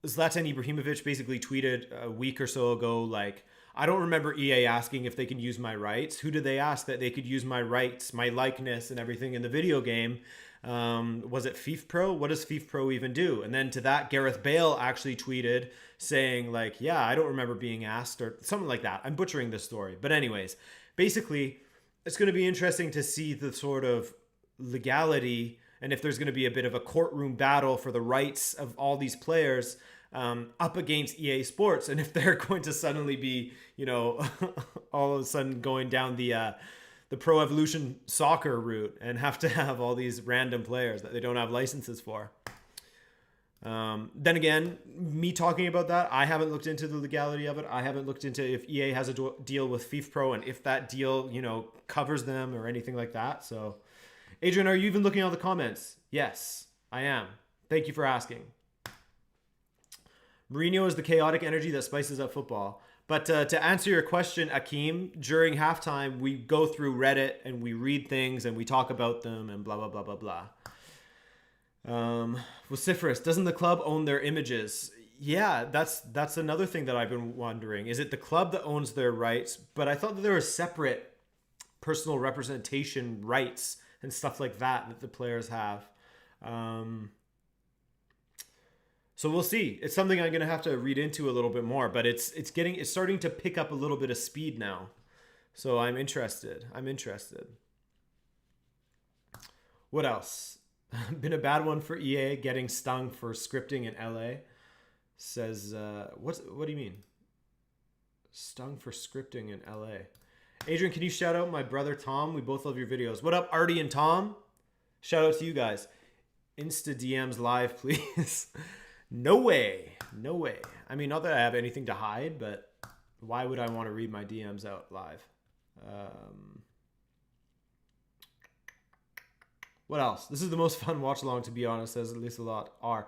Ibrahimovic basically tweeted a week or so ago, like, I don't remember EA asking if they can use my rights. Who did they ask that they could use my rights, my likeness, and everything in the video game? Was it FIFA Pro? What does FIFA Pro even do? And then to that, Gareth Bale actually tweeted saying like, yeah, I don't remember being asked or something like that. I'm butchering this story. But anyways, basically, it's going to be interesting to see the sort of legality and if there's going to be a bit of a courtroom battle for the rights of all these players up against EA Sports. And if they're going to suddenly be, you know, all of a sudden going down the Pro Evolution Soccer route and have to have all these random players that they don't have licenses for. Then again, me talking about that, I haven't looked into the legality of it. I haven't looked into if EA has a deal with FIFA Pro and if that deal, you know, covers them or anything like that. So, Adrian, are you even looking at the comments? Yes, I am. Thank you for asking. Mourinho is the chaotic energy that spices up football. But to answer your question, Akeem, during halftime, we go through Reddit and we read things and we talk about them and blah, blah, blah, blah, blah. Vociferous, doesn't the club own their images? Yeah, that's another thing that I've been wondering. Is it the club that owns their rights? But I thought that there were separate personal representation rights and stuff like that that the players have. So we'll see. It's something I'm going to have to read into a little bit more, but it's starting to pick up a little bit of speed now. So I'm interested. What else? Been a bad one for EA getting stung for scripting in LA. Says what do you mean? Stung for scripting in LA. Adrian, can you shout out my brother Tom? We both love your videos. What up, Artie and Tom? Shout out to you guys. Insta DMs live, please. No way. I mean, not that I have anything to hide, but why would I want to read my DMs out live? What else? This is the most fun watch along, to be honest, says Lissalot R.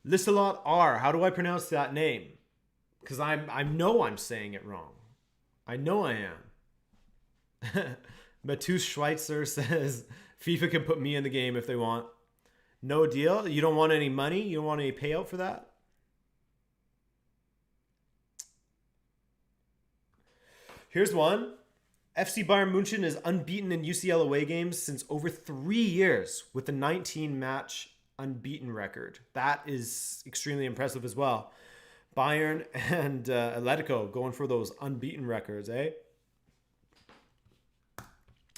Lissalot R. How do I pronounce that name? Because I know I'm saying it wrong. I know I am. Matus Schweitzer says FIFA can put me in the game if they want. No deal? You don't want any money? You don't want any payout for that? Here's one. FC Bayern München is unbeaten in UCL away games since over 3 years with a 19-match unbeaten record. That is extremely impressive as well. Bayern and Atletico going for those unbeaten records, eh?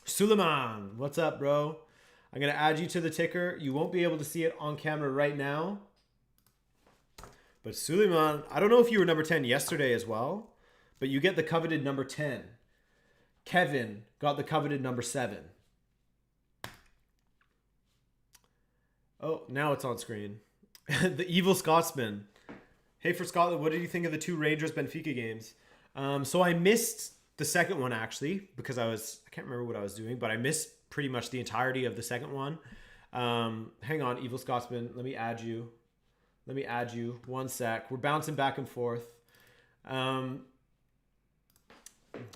Suleiman, what's up, bro? I'm going to add you to the ticker. You won't be able to see it on camera right now. But Suleiman, I don't know if you were number 10 yesterday as well, but you get the coveted number 10. Kevin got the coveted number 7. Oh, now it's on screen. The Evil Scotsman. Hey, for Scotland, what did you think of the 2 Rangers-Benfica games? So I missed the second one, actually, because I can't remember what I was doing, but I missed pretty much the entirety of the second one. Hang on, Evil Scotsman. Let me add you. Let me add you. One sec. We're bouncing back and forth.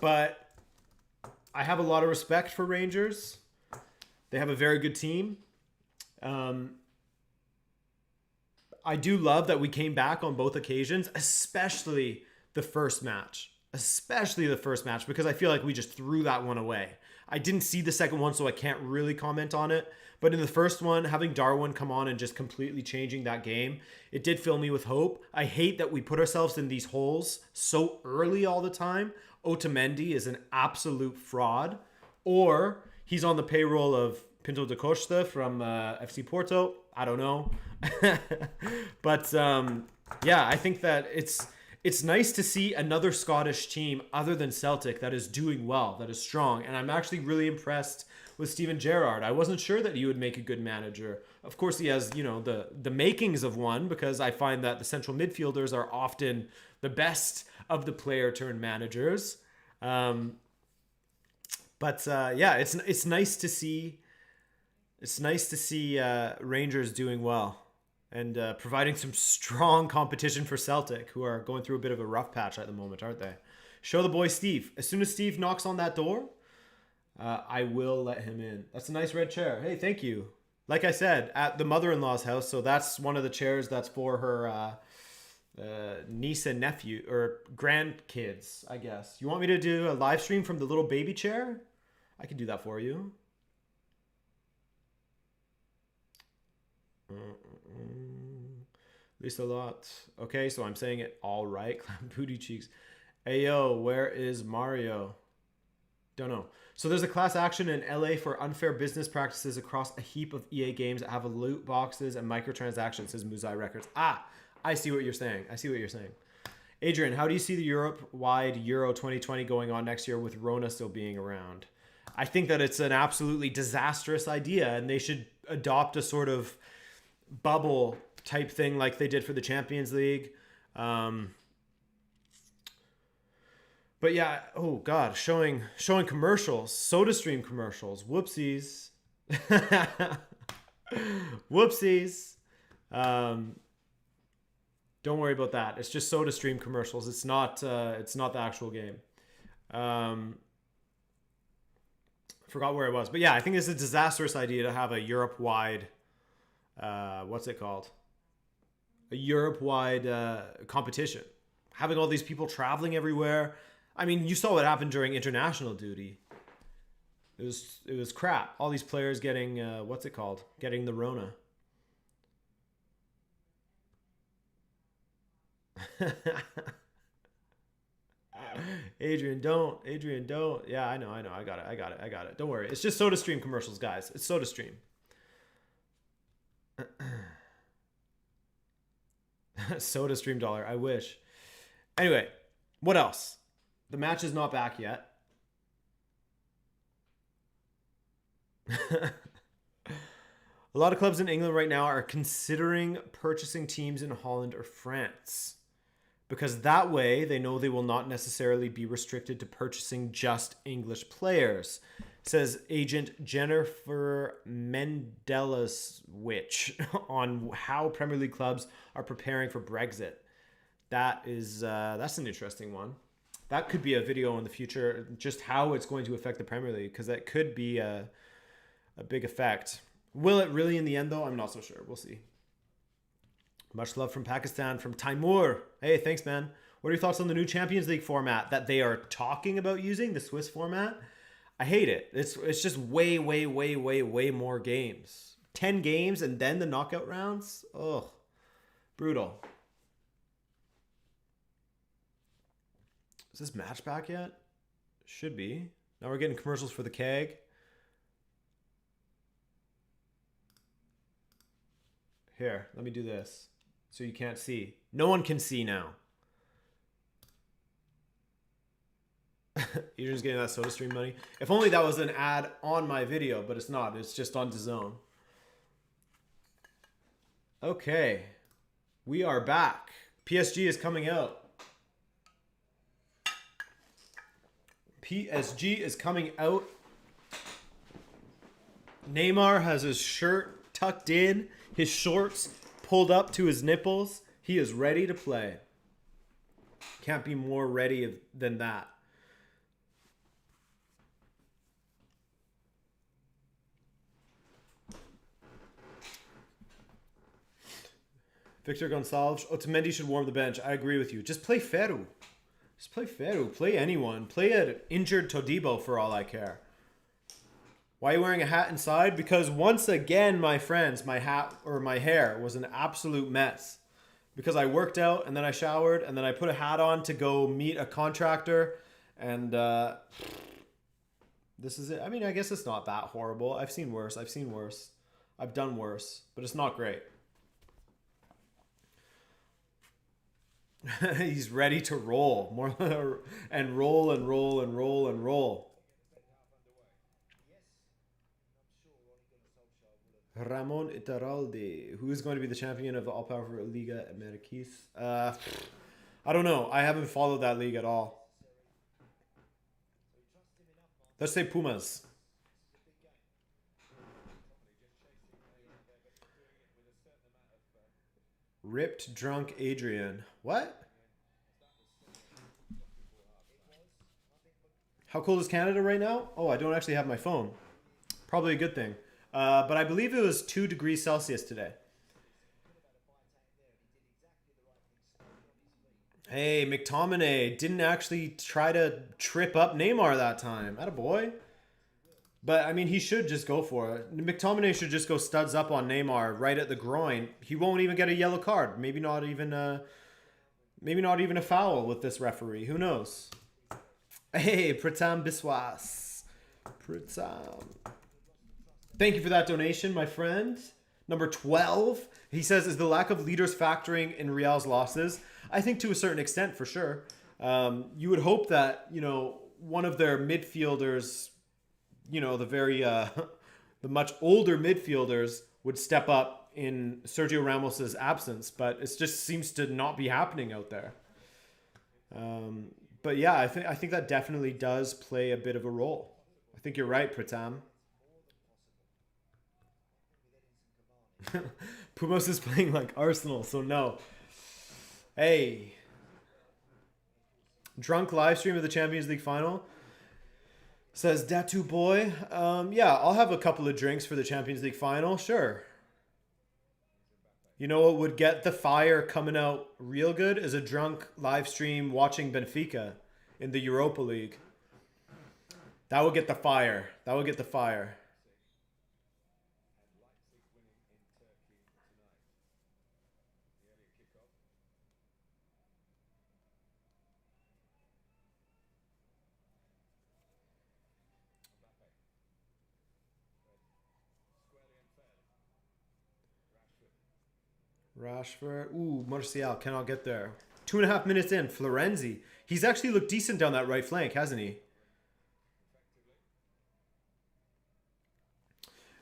But I have a lot of respect for Rangers. They have a very good team. I do love that we came back on both occasions, especially the first match. Especially the first match, because I feel like we just threw that one away. I didn't see the second one, so I can't really comment on it. But in the first one, having Darwin come on and just completely changing that game, it did fill me with hope. I hate that we put ourselves in these holes so early all the time. Otamendi is an absolute fraud. Or he's on the payroll of Pinto da Costa from FC Porto. I don't know. But yeah, I think that it's nice to see another Scottish team other than Celtic that is doing well, that is strong. And I'm actually really impressed with Steven Gerrard. I wasn't sure that he would make a good manager. Of course, he has, the makings of one, because I find that the central midfielders are often the best of the player turned managers. Yeah, it's nice to see. It's nice to see Rangers doing well and providing some strong competition for Celtic, who are going through a bit of a rough patch at the moment, aren't they? Show the boy Steve. As soon as Steve knocks on that door, I will let him in. That's a nice red chair. Hey, thank you. Like I said, at the mother-in-law's house, so that's one of the chairs that's for her niece and nephew, or grandkids, I guess. You want me to do a live stream from the little baby chair? I can do that for you. Lisa Lot. Okay, so I'm saying it all right. Clown booty cheeks. Ayo, where is Mario? Don't know. So there's a class action in LA for unfair business practices across a heap of EA games that have loot boxes and microtransactions, says Muzai Records. I see what you're saying. Adrian, how do you see the Europe-wide Euro 2020 going on next year with Rona still being around? I think that it's an absolutely disastrous idea, and they should adopt a sort of bubble type thing like they did for the Champions League. But yeah, oh god, showing commercials, SodaStream commercials. Whoopsies. Whoopsies. Don't worry about that. It's just SodaStream commercials. It's not the actual game. Forgot where it was. But yeah, I think it's a disastrous idea to have a Europe-wide what's it called? A Europe-wide competition. Having all these people traveling everywhere. I mean, you saw what happened during international duty. It was crap. All these players getting what's it called? Getting the Rona. Adrian, don't. Yeah, I know. I got it. Don't worry. It's just SodaStream commercials, guys. It's SodaStream. SodaStream dollar. I wish. Anyway, what else? The match is not back yet. A lot of clubs in England right now are considering purchasing teams in Holland or France, because that way they know they will not necessarily be restricted to purchasing just English players, says agent Jennifer Mendeliswich on how Premier League clubs are preparing for Brexit. That's an interesting one. That could be a video in the future, just how it's going to affect the Premier League, because that could be a big effect. Will it really in the end, though? I'm not so sure. We'll see. Much love from Pakistan, from Timur. Hey, thanks, man. What are your thoughts on the new Champions League format that they are talking about using, the Swiss format? I hate it. It's just way more games. 10 games and then the knockout rounds? Ugh. Brutal. Is this match back yet? Should be. Now we're getting commercials for the keg. Here, let me do this. So you can't see. No one can see now. You're just getting that SodaStream money. If only that was an ad on my video, but it's not. It's just on DAZN. Okay. We are back. PSG is coming out. PSG is coming out. Neymar has his shirt tucked in, his shorts pulled up to his nipples. He is ready to play. Can't be more ready than that. Victor Gonçalves. Otamendi should warm the bench. I agree with you. Just play Ferro. Just play Ferro. Play anyone. Play an injured Todibo for all I care. Why are you wearing a hat inside? Because once again, my friends, my hat or my hair was an absolute mess. Because I worked out and then I showered and then I put a hat on to go meet a contractor. And this is it. I mean, I guess it's not that horrible. I've seen worse. I've seen worse. I've done worse. But it's not great. He's ready to roll. More and roll and roll and roll and roll. Ramon Iturralde. Who is going to be the champion of the all-powerful Liga MX? I don't know. I haven't followed that league at all. Let's say Pumas. Ripped drunk Adrian. What? How cold is Canada right now? Oh, I don't actually have my phone. Probably a good thing. But I believe it was 2 degrees Celsius today. Hey, McTominay didn't actually try to trip up Neymar that time. Attaboy. But, I mean, he should just go for it. McTominay should just go studs up on Neymar right at the groin. He won't even get a yellow card. Maybe not even a foul with this referee. Who knows? Hey, Pratam Biswas. Pratam. Thank you for that donation, my friend. Number 12. He says, is the lack of leaders factoring in Real's losses? I think to a certain extent, for sure. You would hope that, you know, one of their midfielders, you know, the very, the much older midfielders would step up in Sergio Ramos's absence, but it just seems to not be happening out there. But yeah, I think that definitely does play a bit of a role. I think you're right, Pratam. Pumas is playing like Arsenal, so no. Hey. Drunk live stream of the Champions League final. Says Datu Boy. Yeah, I'll have a couple of drinks for the Champions League final. Sure. You know what would get the fire coming out real good is a drunk live stream watching Benfica in the Europa League. That would get the fire. That would get the fire. Rashford. Ooh, Martial cannot get there. 2.5 minutes in. Florenzi. He's actually looked decent down that right flank, hasn't he?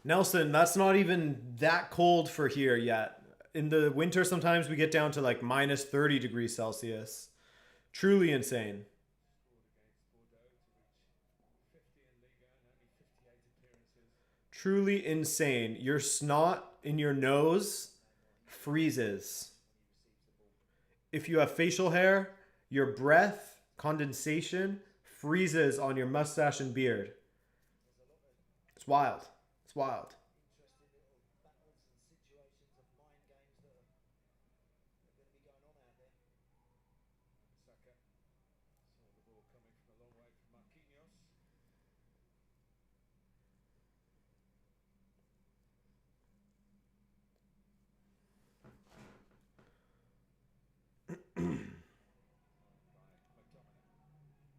Nelson, that's not even that cold for here yet. In the winter, sometimes we get down to like minus 30 degrees Celsius. Truly insane. Truly insane. Your snot in your nose freezes. If you have facial hair, your breath, condensation, freezes on your mustache and beard. It's wild. It's wild.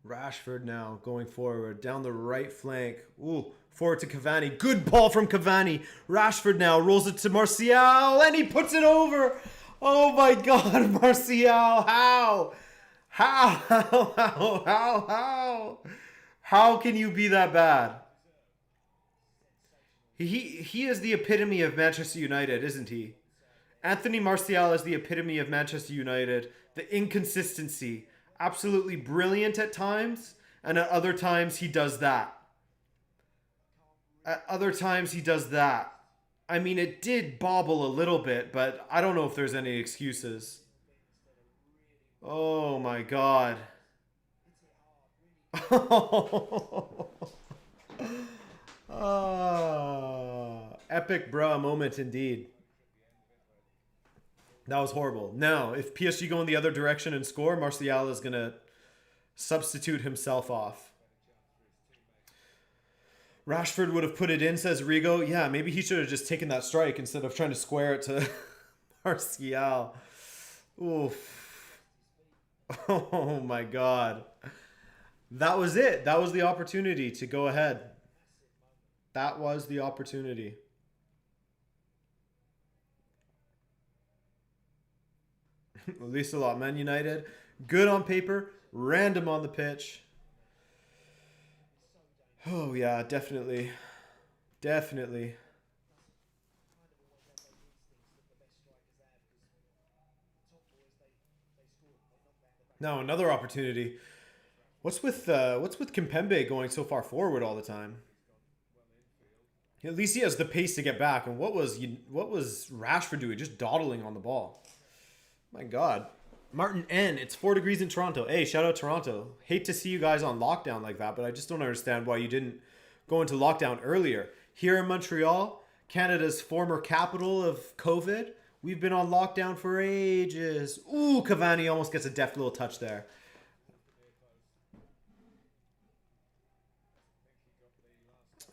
Rashford now going forward down the right flank. Ooh, forward to Cavani. Good ball from Cavani. Rashford now rolls it to Martial and he puts it over. Oh my God, Martial! How? How can you be that bad? He is the epitome of Manchester United, isn't he? Anthony Martial is the epitome of Manchester United. The inconsistency. Absolutely brilliant at times, and at other times he does that. At other times he does that. I mean, it did bobble a little bit, but I don't know if there's any excuses. Oh my God. Epic bruh moment indeed. That was horrible. Now, if PSG go in the other direction and score, Martial is going to substitute himself off. Rashford would have put it in, says Rigo. Yeah, maybe he should have just taken that strike instead of trying to square it to Martial. Oof. Oh my God. That was it. That was the opportunity to go ahead. That was the opportunity. At least a lot. Man United, good on paper, random on the pitch. Oh yeah, definitely. Definitely. Now another opportunity. What's with Kimpembe going so far forward all the time? At least he has the pace to get back. And what was Rashford doing? Just dawdling on the ball. My God. Martin N. It's 4 degrees in Toronto. Hey, shout out Toronto. Hate to see you guys on lockdown like that, but I just don't understand why you didn't go into lockdown earlier. Here in Montreal, Canada's former capital of COVID, we've been on lockdown for ages. Ooh, Cavani almost gets a deft little touch there.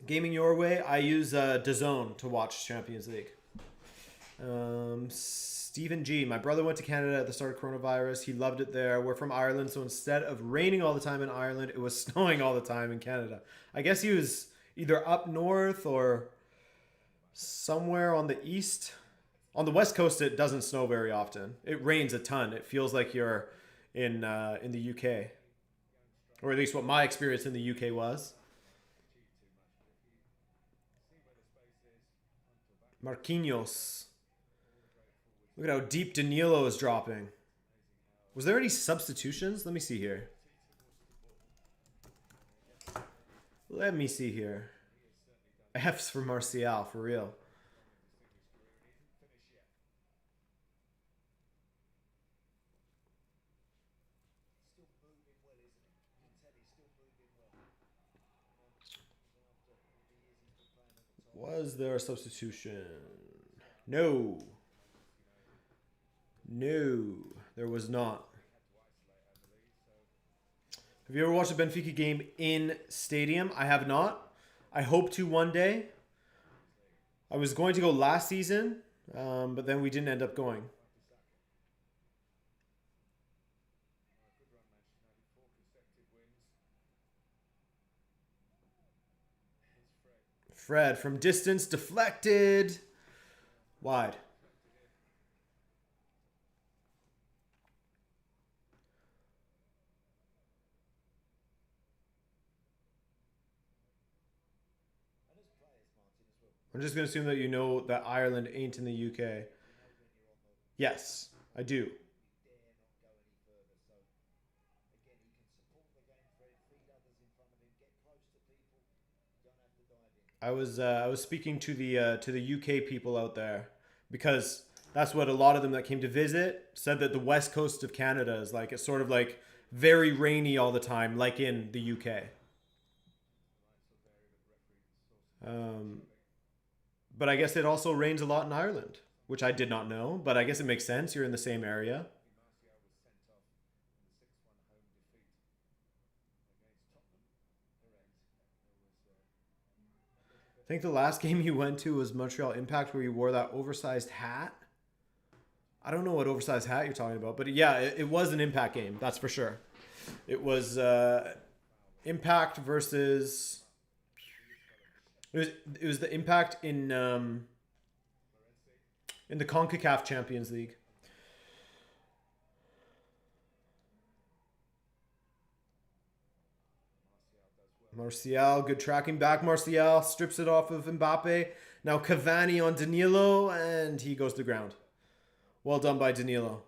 Gaming your way, I use DAZN to watch Champions League. Stephen G. My brother went to Canada at the start of coronavirus. He loved it there. We're from Ireland, so instead of raining all the time in Ireland, it was snowing all the time in Canada. I guess he was either up north or somewhere on the east. On the west coast, it doesn't snow very often. It rains a ton. It feels like you're in the UK, or at least what my experience in the UK was. Marquinhos. Look at how deep Danilo is dropping. Was there any substitutions? Let me see here. Let me see here. F's for Martial, for real. Was there a substitution? No. No, there was not. Have you ever watched a Benfica game in stadium? I have not. I hope to one day. I was going to go last season, but then we didn't end up going. Fred from distance, deflected. Wide. I'm just going to assume that you know that Ireland ain't in the UK. Yes, I do. I was speaking to the UK people out there because that's what a lot of them that came to visit said, that the west coast of Canada is like, it's sort of like very rainy all the time, like in the UK. But I guess it also rains a lot in Ireland, which I did not know. But I guess it makes sense. You're in the same area. I think the last game you went to was Montreal Impact, where you wore that oversized hat. I don't know what oversized hat you're talking about, but yeah, it was an Impact game. That's for sure. It was Impact versus it was the Impact in the CONCACAF Champions League. Martial, good tracking back. Martial strips it off of Mbappe. Now Cavani on Danilo, and he goes to the ground. Well done by Danilo.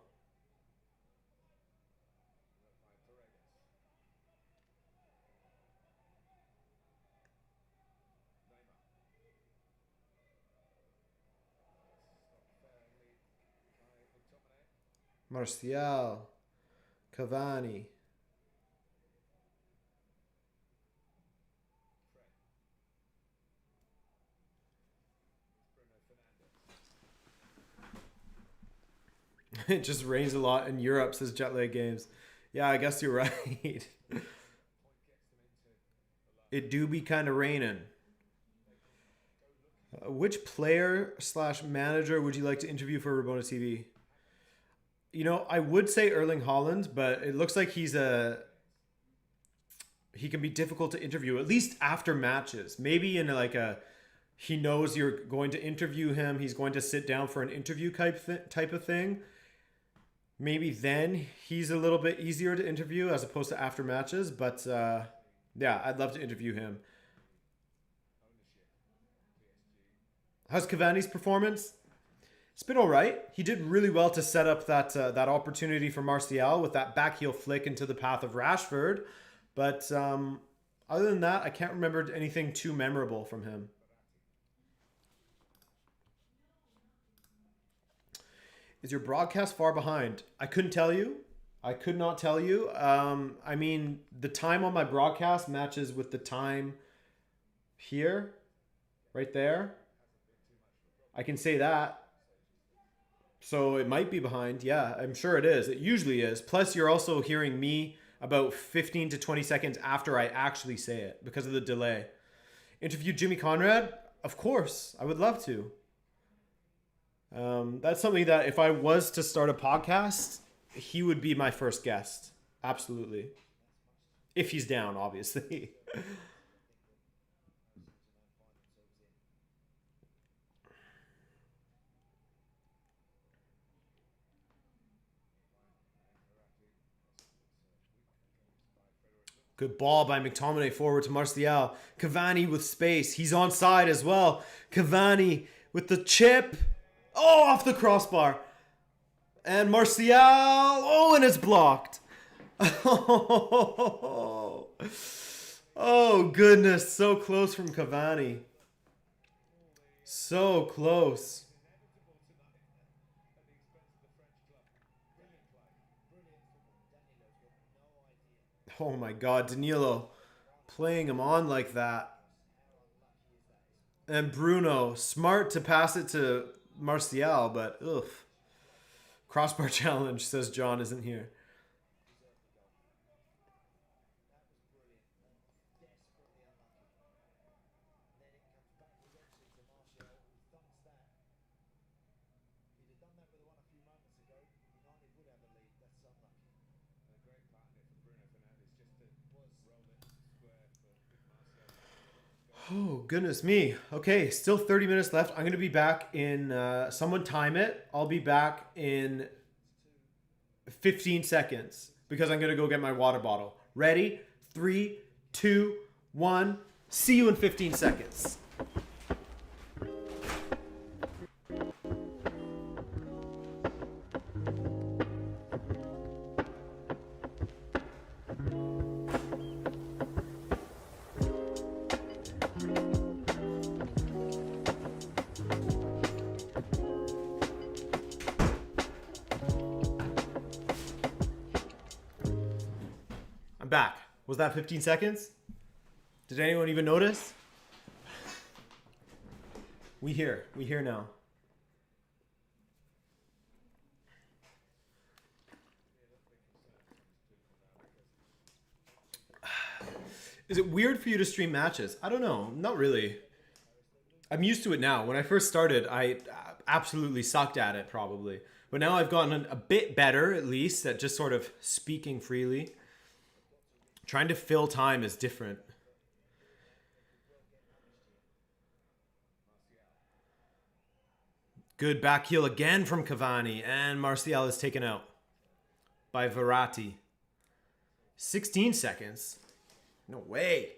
Martial, Cavani. It just rains a lot in Europe, says Jetlag Games. Yeah, I guess you're right. It do be kind of raining. Which player slash manager would you like to interview for Rabona TV? You know, I would say Erling Haaland, but it looks like he can be difficult to interview, at least after matches. Maybe in like he knows you're going to interview him, he's going to sit down for an interview type of thing. Maybe then he's a little bit easier to interview as opposed to after matches. But yeah, I'd love to interview him. How's Cavani's performance? It's been all right. He did really well to set up that opportunity for Martial with that back heel flick into the path of Rashford. But other than that, I can't remember anything too memorable from him. Is your broadcast far behind? I couldn't tell you. I could not tell you. I mean, the time on my broadcast matches with the time here, right there. I can say that. So it might be behind. Yeah, I'm sure it is. It usually is. Plus, you're also hearing me about 15 to 20 seconds after I actually say it because of the delay. Interview Jimmy Conrad? Of course. I would love to. That's something that if I was to start a podcast, he would be my first guest. Absolutely. If he's down, obviously. Good ball by McTominay forward to Martial. Cavani with space. He's onside as well. Cavani with the chip. Oh, off the crossbar. And Martial. Oh, and it's blocked. Oh, oh goodness. So close from Cavani. So close. Oh my God, Danilo playing him on like that. And Bruno, smart to pass it to Martial, but ugh. Crossbar challenge, says John, isn't here. Oh, goodness me. Okay, still 30 minutes left. I'm going to be back in, someone time it. I'll be back in 15 seconds because I'm going to go get my water bottle. Ready? 3, 2, 1. See you in 15 seconds. I'm back. Was that 15 seconds? Did anyone even notice? We here. We here now. Is it weird for you to stream matches? I don't know. Not really. I'm used to it now. When I first started, I absolutely sucked at it probably. But now I've gotten a bit better, at least, at just sort of speaking freely. Trying to fill time is different. Good back heel again from Cavani. And Martial is taken out by Verratti. 16 seconds. No way.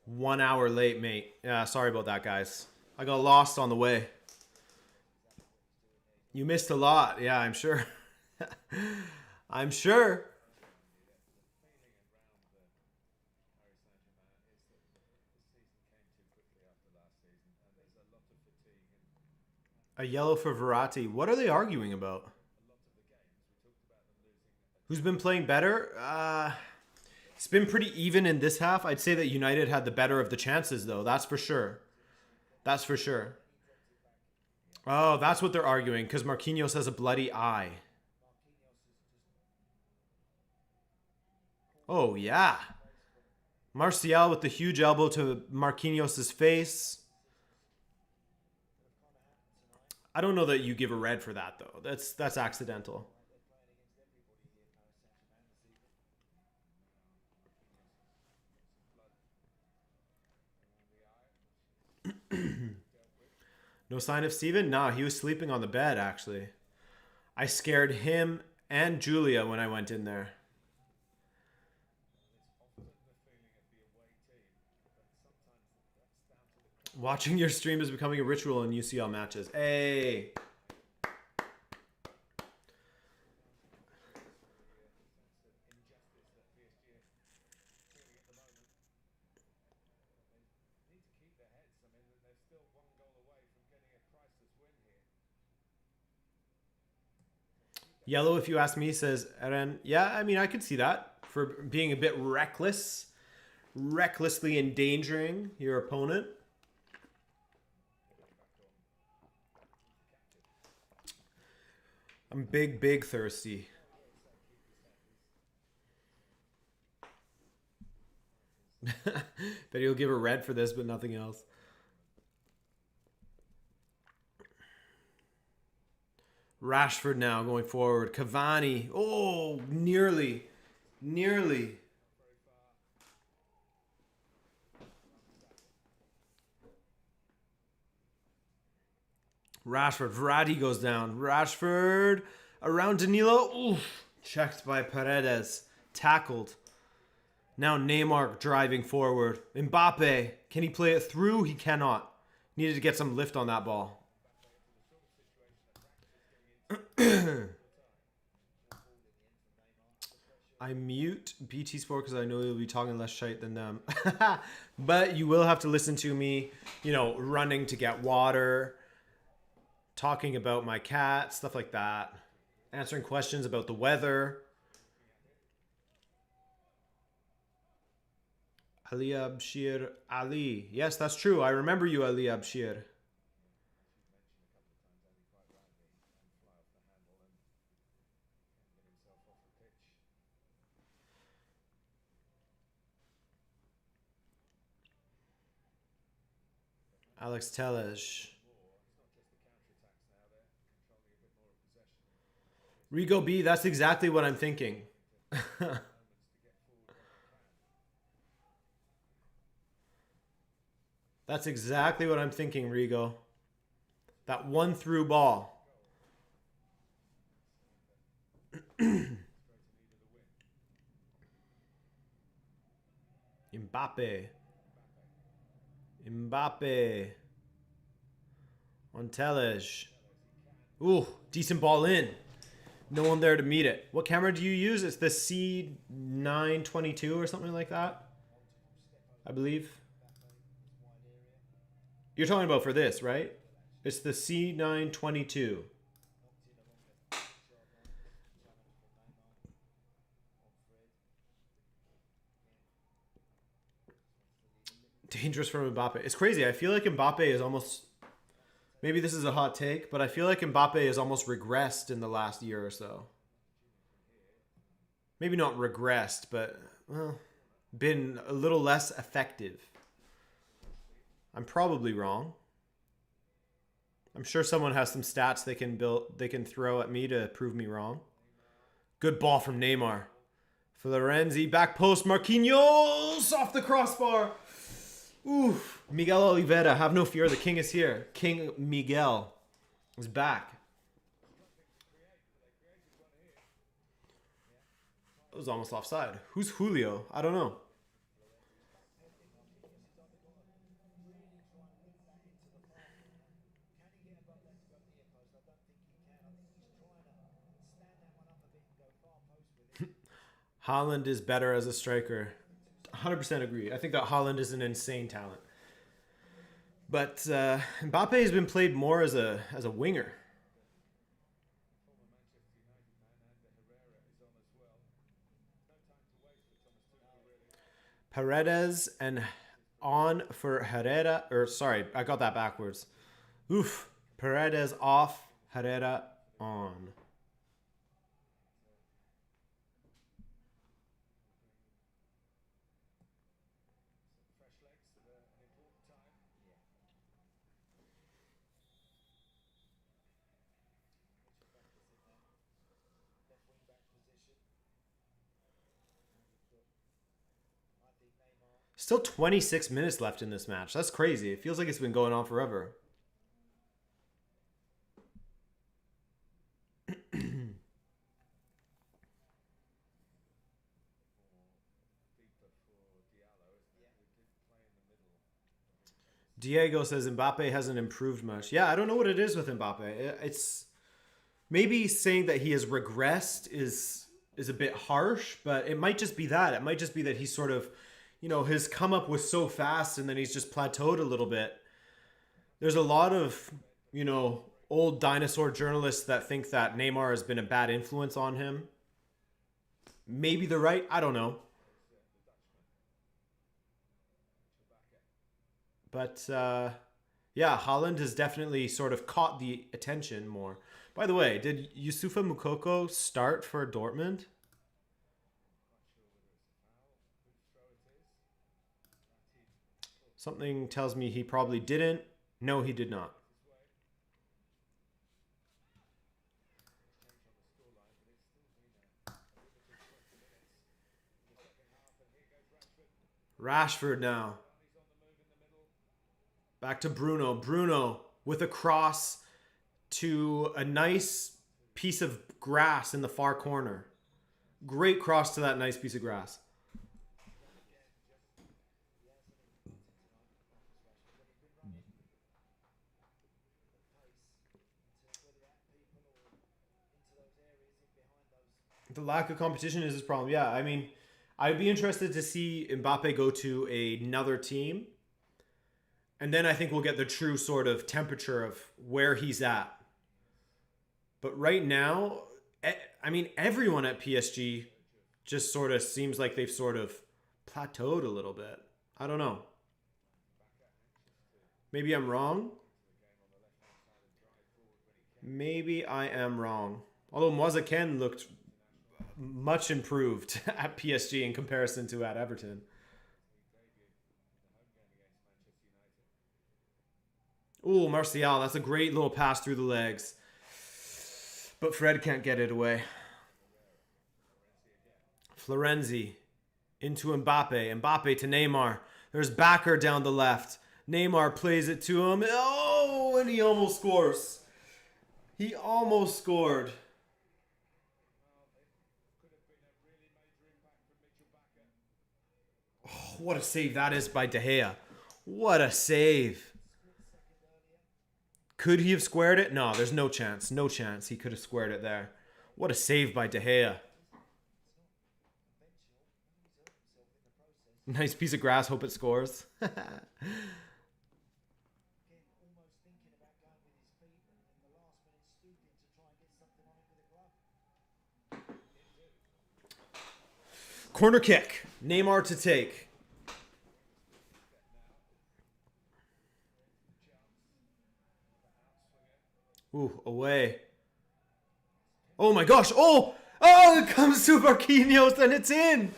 1 hour late, mate. Yeah, sorry about that, guys. I got lost on the way. You missed a lot. Yeah, I'm sure. I'm sure. A yellow for Verratti. What are they arguing about? Who's been playing better? It's been pretty even in this half. I'd say that United had the better of the chances, though. That's for sure. That's for sure. Oh, that's what they're arguing, because Marquinhos has a bloody eye. Oh, yeah. Martial with the huge elbow to Marquinhos' face. I don't know that you give a red for that, though. That's accidental. No sign of Steven? Nah, he was sleeping on the bed, actually. I scared him and Julia when I went in there. Watching your stream is becoming a ritual in UCL matches. Hey! Yellow, if you ask me, says Eren. Yeah, I mean, I could see that. For being a bit reckless. Recklessly endangering your opponent. I'm big thirsty. Bet you'll give a red for this, but nothing else. Rashford now going forward. Cavani. Oh, nearly. Nearly. Rashford. Verratti goes down. Rashford around Danilo. Oof. Checked by Paredes. Tackled. Now Neymar driving forward. Mbappe. Can he play it through? He cannot. Needed to get some lift on that ball. I mute BT Sport because I know you'll be talking less shite than them. But you will have to listen to me, you know, running to get water, talking about my cat, stuff like that, answering questions about the weather. Ali Abshir Ali. Yes, that's true. I remember you, Ali Abshir. Alex Telles. Rigo B, that's exactly what I'm thinking. That's exactly what I'm thinking, Rigo. That one through ball. Mbappe. Mbappe. On Telles. Ooh, decent ball in. No one there to meet it. What camera do you use? It's the C922 or something like that, I believe. You're talking about for this, right? It's the C922. Dangerous from Mbappe. It's crazy. I feel like Mbappe is almost... Maybe this is a hot take, but I feel like Mbappe has almost regressed in the last year or so. Maybe not regressed, but well, been a little less effective. I'm probably wrong. I'm sure someone has some stats they can throw at me to prove me wrong. Good ball from Neymar. Florenzi, back post, Marquinhos off the crossbar. Oof. Miguel Oliveira, have no fear, the king is here. King Miguel is back. It was almost offside. Who's Julio? I don't know. Haaland is better as a striker. 100% agree. I think that Haaland is an insane talent. But Mbappe has been played more as a winger. Paredes and on for Herrera. Or sorry, I got that backwards. Oof. Paredes off, Herrera on. Still 26 minutes left in this match. That's crazy. It feels like it's been going on forever. Diego says Mbappe hasn't improved much. Yeah, I don't know what it is with Mbappe. It's maybe saying that he has regressed is a bit harsh, but it might just be that. It might just be that he's sort of, you know, his come up was so fast and then he's just plateaued a little bit. There's a lot of, you know, old dinosaur journalists that think that Neymar has been a bad influence on him. Maybe they're right. I don't know. But, yeah, Haaland has definitely sort of caught the attention more. By the way, did Yusufa Moukoko start for Dortmund? Something tells me he probably didn't. No, he did not. Rashford now. Back to Bruno. Bruno with a cross to a nice piece of grass in the far corner. Great cross to that nice piece of grass. The lack of competition is his problem. Yeah, I mean, I'd be interested to see Mbappe go to another team. And then I think we'll get the true sort of temperature of where he's at. But right now, I mean, everyone at PSG just sort of seems like they've sort of plateaued a little bit. I don't know. Maybe I'm wrong. Maybe I am wrong. Although Moise-Kean looked much improved at PSG in comparison to at Everton. Ooh, Martial, that's a great little pass through the legs. But Fred can't get it away. Florenzi into Mbappe. Mbappe to Neymar. There's Bakker down the left. Neymar plays it to him. Oh, and he almost scores. He almost scored. Oh, what a save that is by De Gea. What a save. Could he have squared it? No, there's no chance. No chance he could have squared it there. What a save by De Gea. Nice piece of grass. Hope it scores. Corner kick. Neymar to take. Ooh, away. Oh my gosh. Oh! Oh, it comes to Marquinhos and it's in.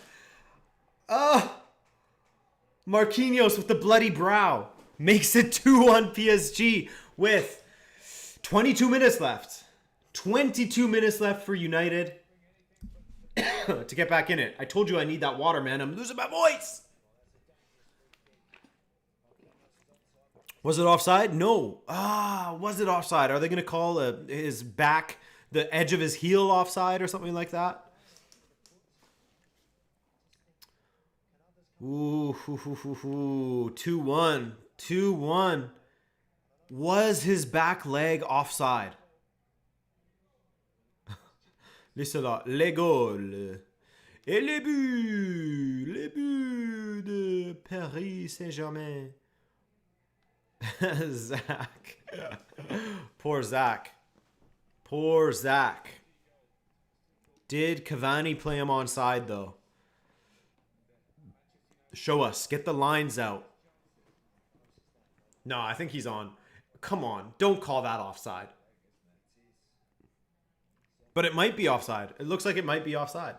Marquinhos with the bloody brow. Makes it 2-1 PSG with 22 minutes left. 22 minutes left for United. to get back in it. I told you I need that water, man. I'm losing my voice. Was it offside? No. Was it offside? Are they going to call his back, the edge of his heel offside or something like that? Ooh, 2-1. 2-1. Was his back leg offside? Laissez là. Les goals. Et les buts. Les buts de Paris Saint-Germain. Zach. Poor Zach. Poor Zach. Did Cavani play him onside though? Show us. Get the lines out. No, I think he's on. Come on. Don't call that offside. But it might be offside. It looks like it might be offside.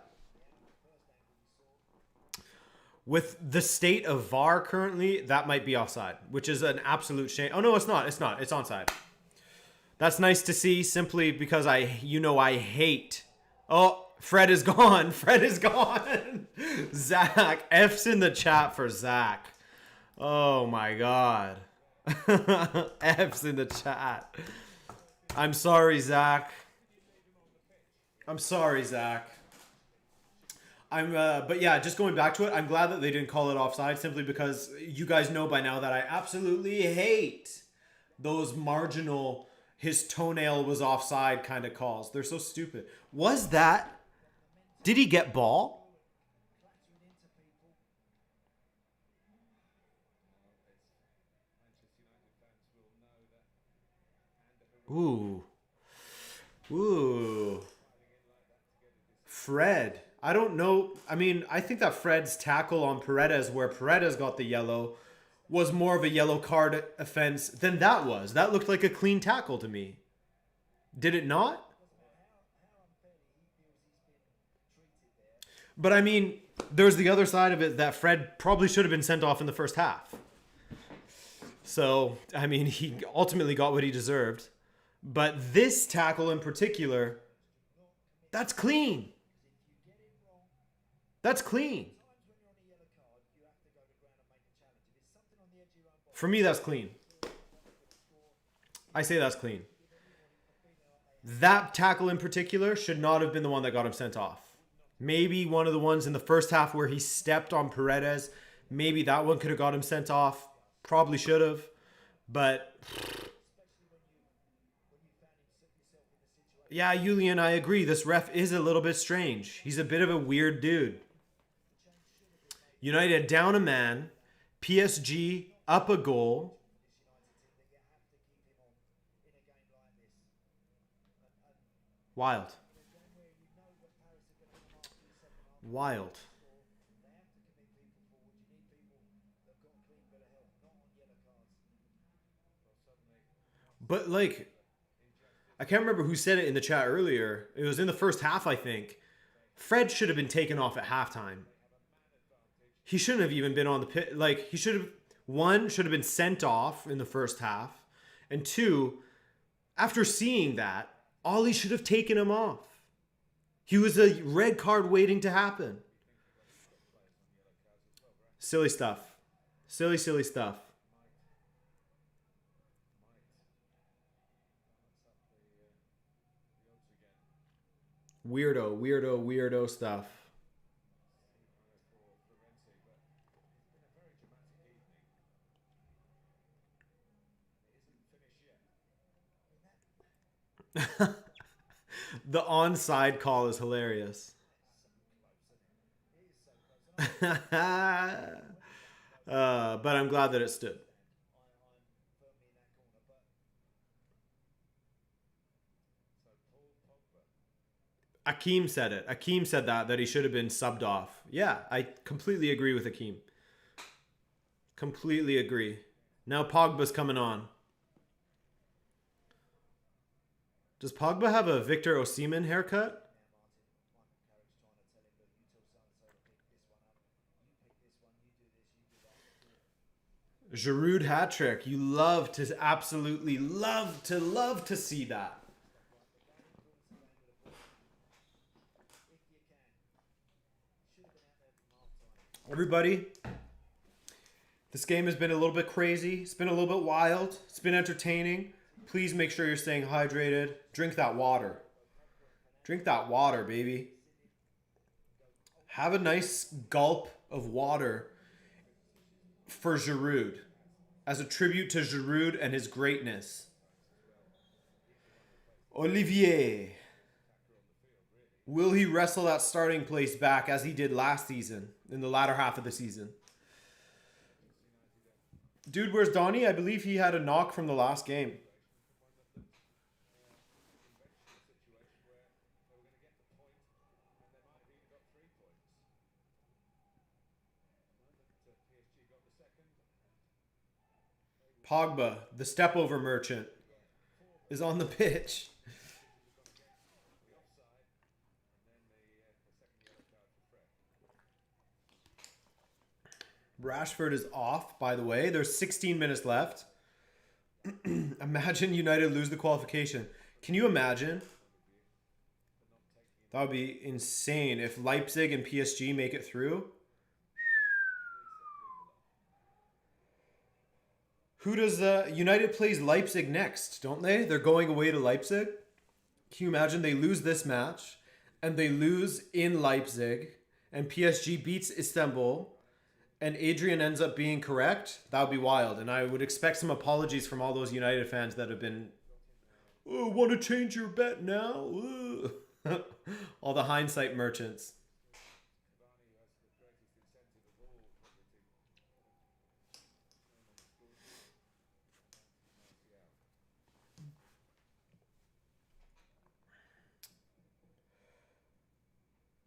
With the state of VAR currently, that might be offside, which is an absolute shame. Oh, no, it's not. It's not. It's onside. That's nice to see simply because I hate. Oh, Fred is gone. Fred is gone. Zach. F's in the chat for Zach. Oh, my God. F's in the chat. I'm sorry, Zach. I'm sorry, Zach. But yeah, just going back to it, I'm glad that they didn't call it offside simply because you guys know by now that I absolutely hate those marginal, his toenail was offside kind of calls. They're so stupid. Was that? Did he get ball? Ooh. Ooh. Fred. I don't know. I mean, I think that Fred's tackle on Paredes, where Paredes got the yellow, was more of a yellow card offense than that was. That looked like a clean tackle to me. Did it not? But I mean, there's the other side of it that Fred probably should have been sent off in the first half. So, I mean, he ultimately got what he deserved. But this tackle in particular, that's clean. That's clean. For me, that's clean. I say that's clean. That tackle in particular should not have been the one that got him sent off. Maybe one of the ones in the first half where he stepped on Paredes. Maybe that one could have got him sent off. Probably should have. But yeah, Julian, I agree. This ref is a little bit strange. He's a bit of a weird dude. United down a man. PSG up a goal. Wild. Wild. But like, I can't remember who said it in the chat earlier. It was in the first half, I think. Fred should have been taken off at halftime. He shouldn't have even been on the pit. Like, he should have, one, should have been sent off in the first half. And two, after seeing that, Ollie should have taken him off. He was a red card waiting to happen. Silly stuff. Silly, silly stuff. Weirdo, weirdo, weirdo stuff. The onside call is hilarious. But I'm glad that it stood. Akeem said it. Akeem said that he should have been subbed off. Yeah, I completely agree with Akeem. Completely agree. Now Pogba's coming on. Does Pogba have a Victor Osimhen haircut? Giroud hat trick. You love to absolutely love to see that. Everybody, this game has been a little bit crazy. It's been a little bit wild. It's been entertaining. Please make sure you're staying hydrated. Drink that water. Drink that water, baby. Have a nice gulp of water for Giroud as a tribute to Giroud and his greatness. Olivier. Will he wrestle that starting place back as he did last season in the latter half of the season? Dude, where's Donnie? I believe he had a knock from the last game. Pogba, the step-over merchant, is on the pitch. Rashford is off, by the way. There's 16 minutes left. Imagine United lose the qualification. Can you imagine? That would be insane if Leipzig and PSG make it through. Who does United plays Leipzig next, don't they? They're going away to Leipzig. Can you imagine they lose this match and they lose in Leipzig and PSG beats Istanbul and Adrian ends up being correct? That would be wild. And I would expect some apologies from all those United fans that have been, oh, want to change your bet now? All the hindsight merchants.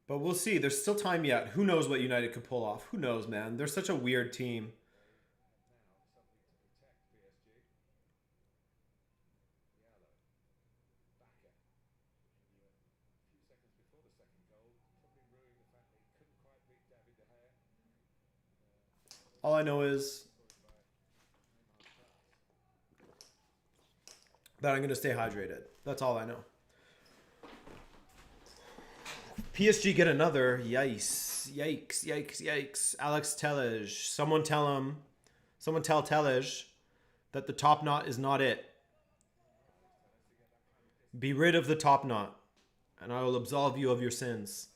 But we'll see. There's still time yet. Who knows what United could pull off? Who knows, man? They're such a weird team. All I know is that I'm going to stay hydrated. That's all I know. PSG get another. Yikes. Yikes. Yikes. Yikes. Alex Tellej. Someone tell Tellej that the top knot is not it. Be rid of the top knot, and I will absolve you of your sins.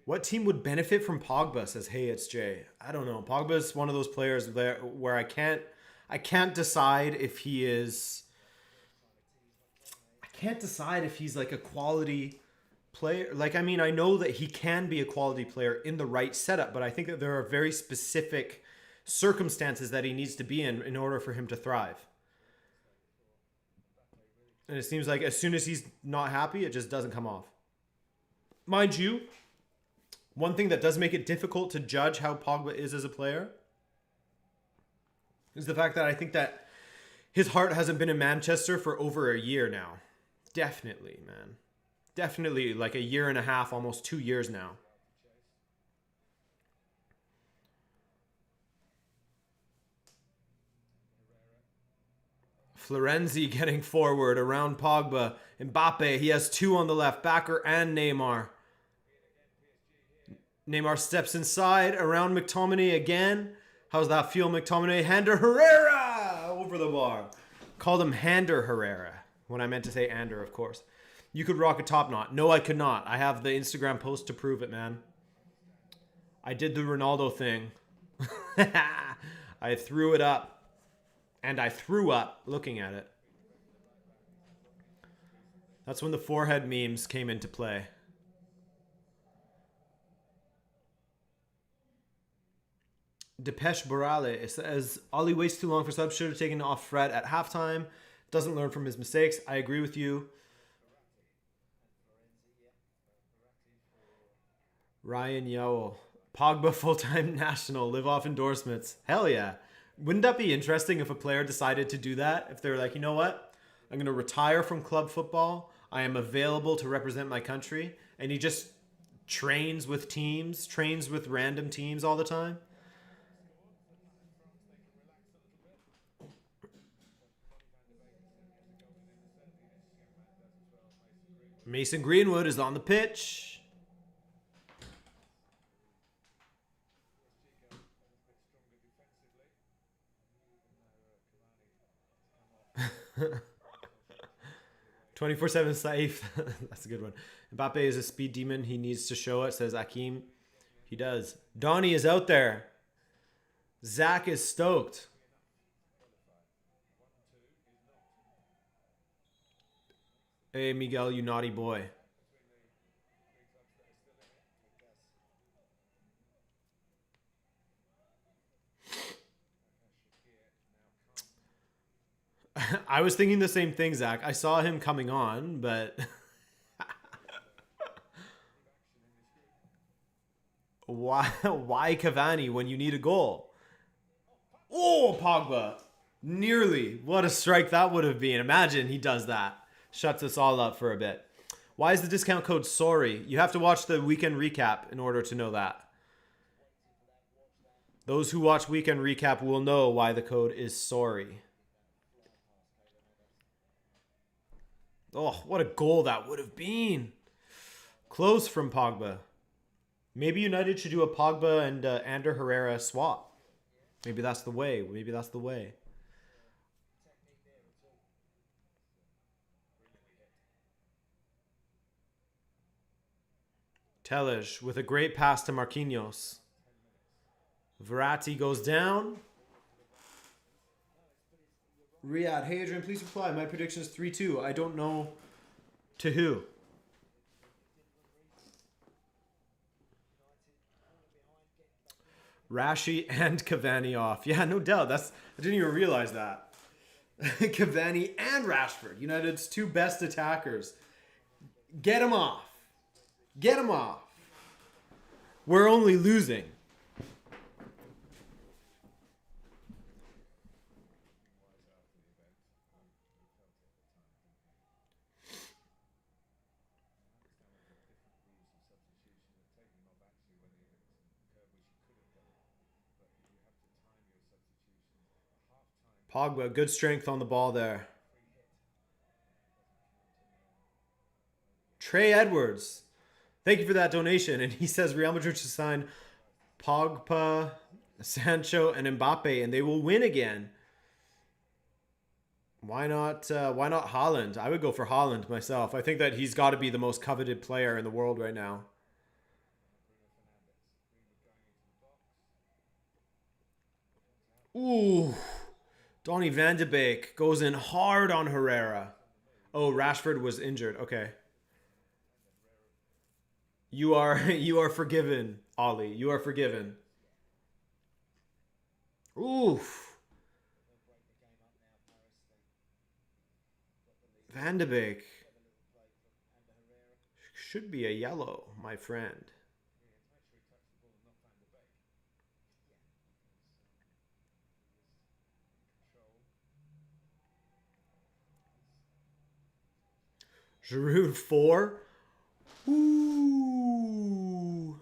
What team would benefit from Pogba, says Hey It's Jay. I don't know. Pogba's one of those players there where I can't decide if he is. I can't decide if he's like a quality player. Like, I mean, I know that he can be a quality player in the right setup, but I think that there are very specific circumstances that he needs to be in order for him to thrive. And it seems like as soon as he's not happy, it just doesn't come off. Mind you, one thing that does make it difficult to judge how Pogba is as a player is the fact that I think that his heart hasn't been in Manchester for over a year now. Definitely, man. Definitely like a year and a half, almost 2 years now. Florenzi getting forward around Pogba. Mbappe, he has two on the left, Backer and Neymar. Neymar steps inside around McTominay again. How's that feel, McTominay? Hander Herrera over the bar. Called him Hander Herrera when I meant to say Ander, of course. You could rock a top knot. No, I could not. I have the Instagram post to prove it, man. I did the Ronaldo thing. I threw it up. And I threw up looking at it. That's when the forehead memes came into play. Depeche Borale, it says, Ollie waits too long for subs. Should have taken off Fred at halftime. Doesn't learn from his mistakes. I agree with you. Ryan Yowell. Pogba full-time national. Live off endorsements. Hell yeah. Wouldn't that be interesting if a player decided to do that? If they're like, you know what? I'm going to retire from club football. I am available to represent my country. And he just trains with teams, trains with random teams all the time. Mason Greenwood is on the pitch. (20) 24/7 safe. That's a good one. Mbappe is a speed demon. He needs to show it, says Akeem. He does. Donnie is out there. Zach is stoked. Hey, Miguel, you naughty boy. I was thinking the same thing, Zach. I saw him coming on, but... Why Cavani when you need a goal? Oh, Pogba. Nearly. What a strike that would have been. Imagine he does that. Shuts us all up for a bit. Why is the discount code sorry? You have to watch the weekend recap in order to know that. Those who watch weekend recap will know why the code is sorry. Oh, what a goal that would have been. Close from Pogba. Maybe United should do a Pogba and Ander Herrera swap. Maybe that's the way. Maybe that's the way. Telej with a great pass to Marquinhos. Verratti goes down. Riyadh, hey Adrian, please reply. My prediction is 3-2. I don't know to who. Rashi and Cavani off. Yeah, no doubt. I didn't even realize that. Cavani and Rashford. United's two best attackers. Get them off. Get them off. We're only losing. Pogba, good strength on the ball there. Trey Edwards, thank you for that donation. And he says Real Madrid should sign Pogba, Sancho, and Mbappe, and they will win again. Why not Haaland? I would go for Haaland myself. I think that he's got to be the most coveted player in the world right now. Ooh. Donny van de Beek goes in hard on Herrera. Oh, Rashford was injured. Okay. You are forgiven, Ollie. You are forgiven. Oof. Van de Beek. Should be a yellow, my friend. Giroud 4. Ooh.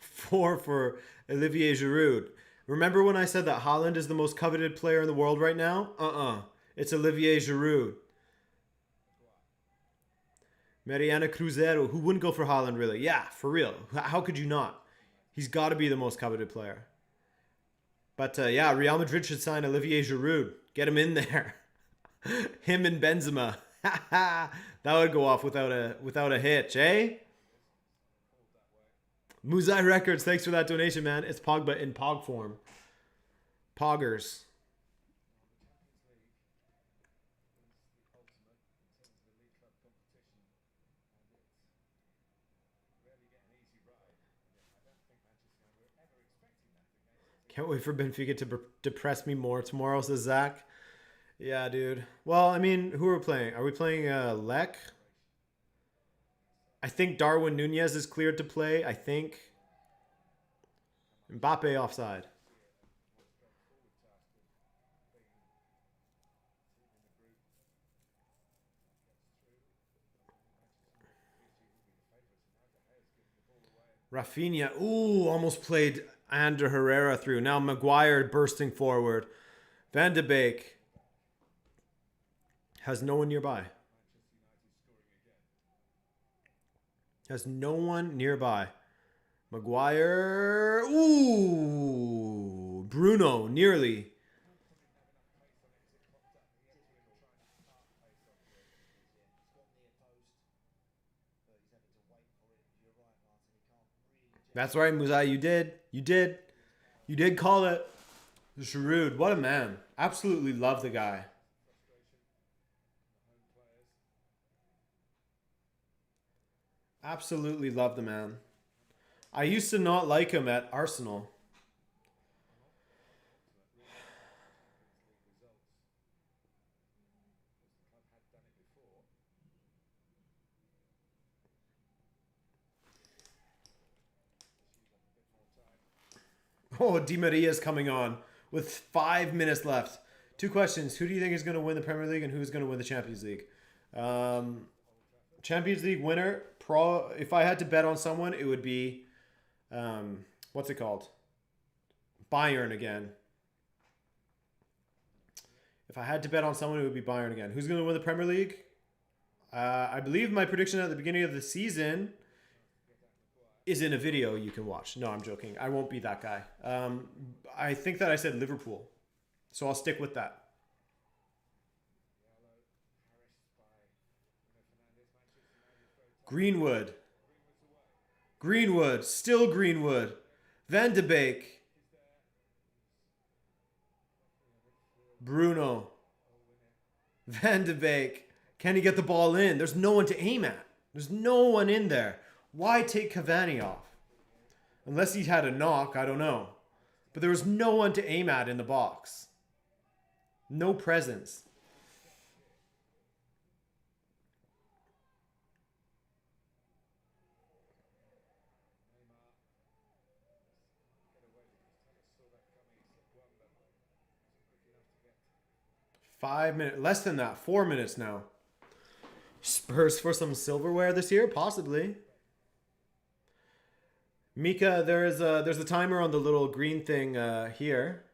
4 for Olivier Giroud. Remember when I said that Haaland is the most coveted player in the world right now? It's Olivier Giroud. Mariana Cruzeiro, who wouldn't go for Haaland really? Yeah, for real. How could you not? He's got to be the most coveted player. But yeah, Real Madrid should sign Olivier Giroud. Get him in there. Him and Benzema. That would go off without a hitch, eh? Muzai Records, thanks for that donation, man. It's Pogba in Pog form. Poggers. Can't wait for Benfica to depress me more tomorrow, says Zach. Yeah, dude. Well, I mean, who are we playing? Are we playing Lek? I think Darwin Nunez is cleared to play. I think. Mbappe offside. Rafinha. Ooh, almost played Ander Herrera through. Now Maguire bursting forward. Van de Beek has no one nearby. Has no one nearby. Maguire. Ooh. Bruno, nearly. That's right, Muzai. You did. You did. You did call it. Giroud. What a man. Absolutely love the guy. Absolutely love the man. I used to not like him at Arsenal. Oh, Di Maria's coming on with 5 minutes left. Two questions. Who do you think is going to win the Premier League and who's going to win the Champions League? Champions League winner, if I had to bet on someone, it would be, what's it called? Bayern again. If I had to bet on someone, it would be Bayern again. Who's going to win the Premier League? I believe my prediction at the beginning of the season is in a video you can watch. No, I'm joking. I won't be that guy. I think that I said Liverpool. So I'll stick with that. Greenwood. Greenwood. Still Greenwood. Van de Beek. Bruno. Van de Beek. Can he get the ball in? There's no one to aim at. There's no one in there. Why take Cavani off? Unless he had a knock, I don't know. But there was no one to aim at in the box. No presence. Less than that, 4 minutes now. Spurs for some silverware this year? Possibly. Mika, there's a timer on the little green thing here.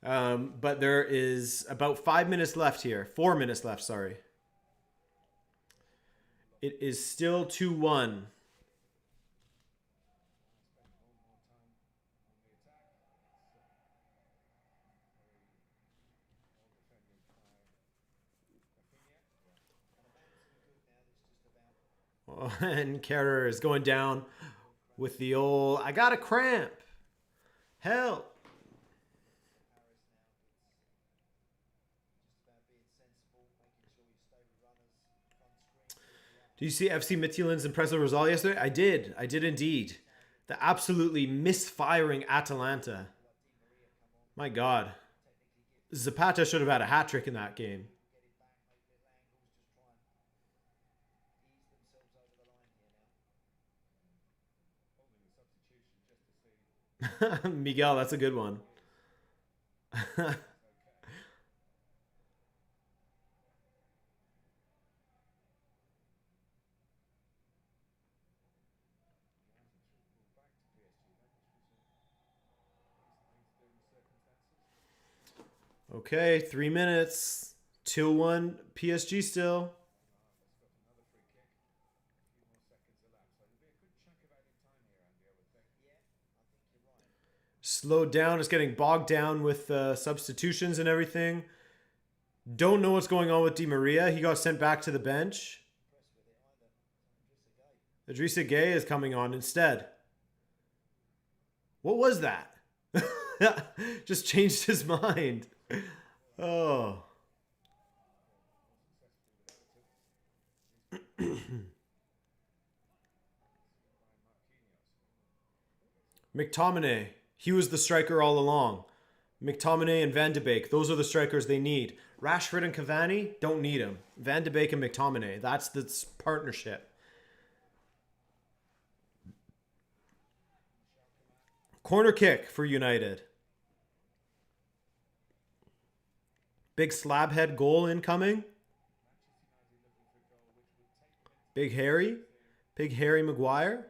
But there is about 5 minutes left here. 4 minutes left, sorry. It is still 2-1. Oh, and Kerrer is going down with the old, I got a cramp. Help. Do you see FC Midtjylland's impressive result yesterday? I did. I did indeed. The absolutely misfiring Atalanta. My God. Zapata should have had a hat trick in that game. Miguel, that's a good one. Okay, 3 minutes. 2-1 PSG still. Slowed down. It's getting bogged down with substitutions and everything. Don't know what's going on with Di Maria. He got sent back to the bench. Idrissa Gueye is coming on instead. What was that? Just changed his mind. Oh. McTominay. He was the striker all along. McTominay and Van de Beek. Those are the strikers they need. Rashford and Cavani don't need him. Van de Beek and McTominay. That's the partnership. Corner kick for United. Big slab head goal incoming. Big Harry. Big Harry Maguire.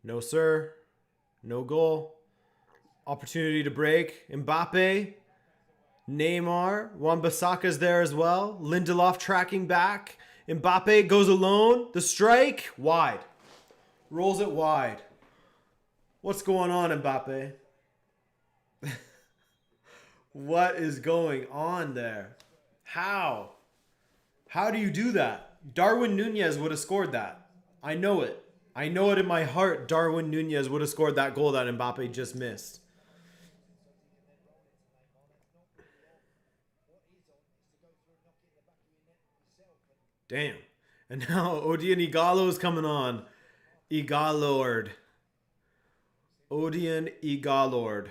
No, sir. No goal. Opportunity to break. Mbappe. Neymar. Wan-Bissaka's there as well. Lindelof tracking back. Mbappe goes alone. The strike. Wide. Rolls it wide. What's going on, Mbappe? What is going on there? How? How do you do that? Darwin Nunez would have scored that. I know it. I know it in my heart. Darwin Nunez would have scored that goal that Mbappe just missed. Damn. And now Odion Igalo is coming on. Igalord. Odion Igalord.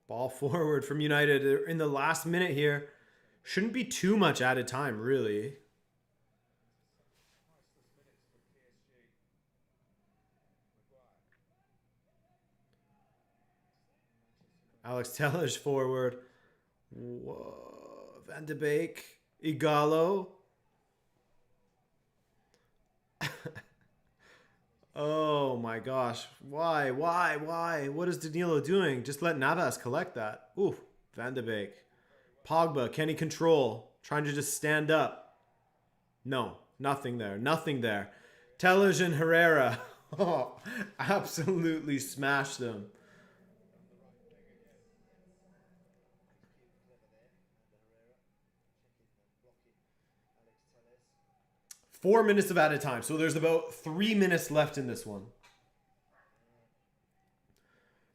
Ball forward from United in the last minute here. Shouldn't be too much added time, really. Alex Telles forward. Whoa. Van de Beek. Igalo. Oh my gosh. Why? What is Danilo doing? Just let Navas collect that. Ooh, Van de Beek. Pogba, can he control? Trying to just stand up. No, nothing there. Nothing there. Telles and Herrera. Oh, absolutely smashed them. Four minutes of added time. So there's about 3 minutes left in this one.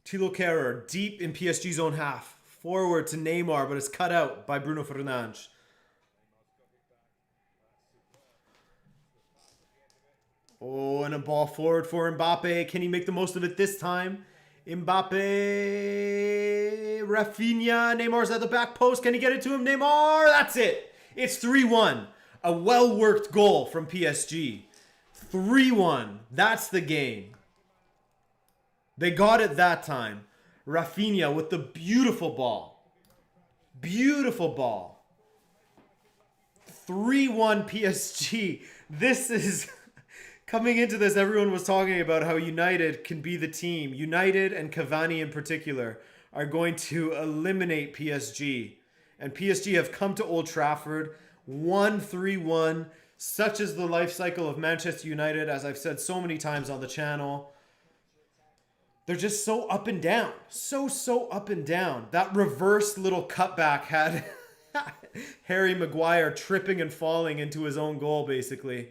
Thilo Kehrer deep in PSG's own half. Forward to Neymar, but it's cut out by Bruno Fernandes. Oh, and a ball forward for Mbappe. Can he make the most of it this time? Mbappe, Rafinha, Neymar's at the back post. Can he get it to him? Neymar, that's it. It's 3-1. A well-worked goal from PSG. 3-1. That's the game. They got it that time. Rafinha with the beautiful ball. Beautiful ball. 3-1 PSG. This is... Coming into this, everyone was talking about how United can be the team. United and Cavani in particular are going to eliminate PSG. And PSG have come to Old Trafford, won 3-1. Such is the life cycle of Manchester United, as I've said so many times on the channel. They're just so up and down. So up and down. That reverse little cutback had Harry Maguire tripping and falling into his own goal, basically.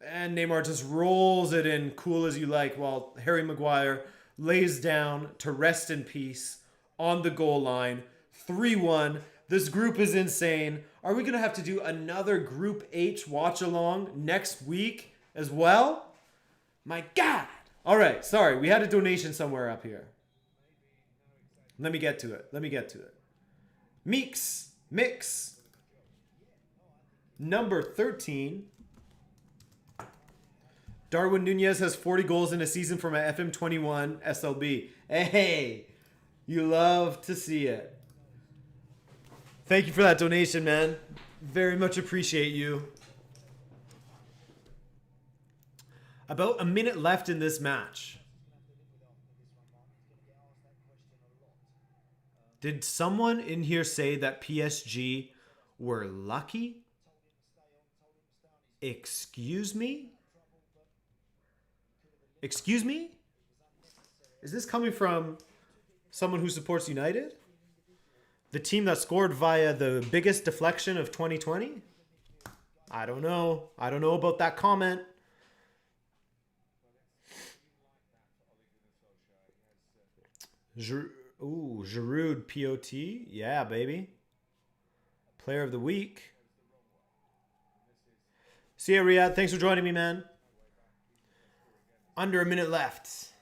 And Neymar just rolls it in cool as you like while Harry Maguire lays down to rest in peace on the goal line. 3-1. This group is insane. Are we going to have to do another Group H watch-along next week as well? My God. All right. Sorry. We had a donation somewhere up here. Let me get to it. Mix. Number 13. Darwin Nunez has 40 goals in a season for my FM21 SLB. Hey, you love to see it. Thank you for that donation, man. Very much appreciate you. About a minute left in this match. Did someone in here say that PSG were lucky? Excuse me? Excuse me? Is this coming from someone who supports United? The team that scored via the biggest deflection of 2020? I don't know. I don't know about that comment. Giroud POT. Yeah, baby. Player of the week. See ya, Riyadh. Thanks for joining me, man. Under a minute left.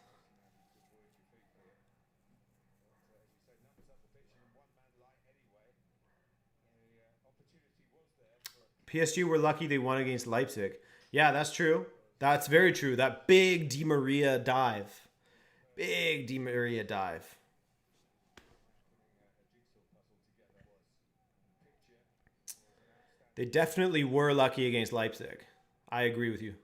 PSG were lucky they won against Leipzig. Yeah, that's true. That's very true. That big Di Maria dive. They definitely were lucky against Leipzig. I agree with you.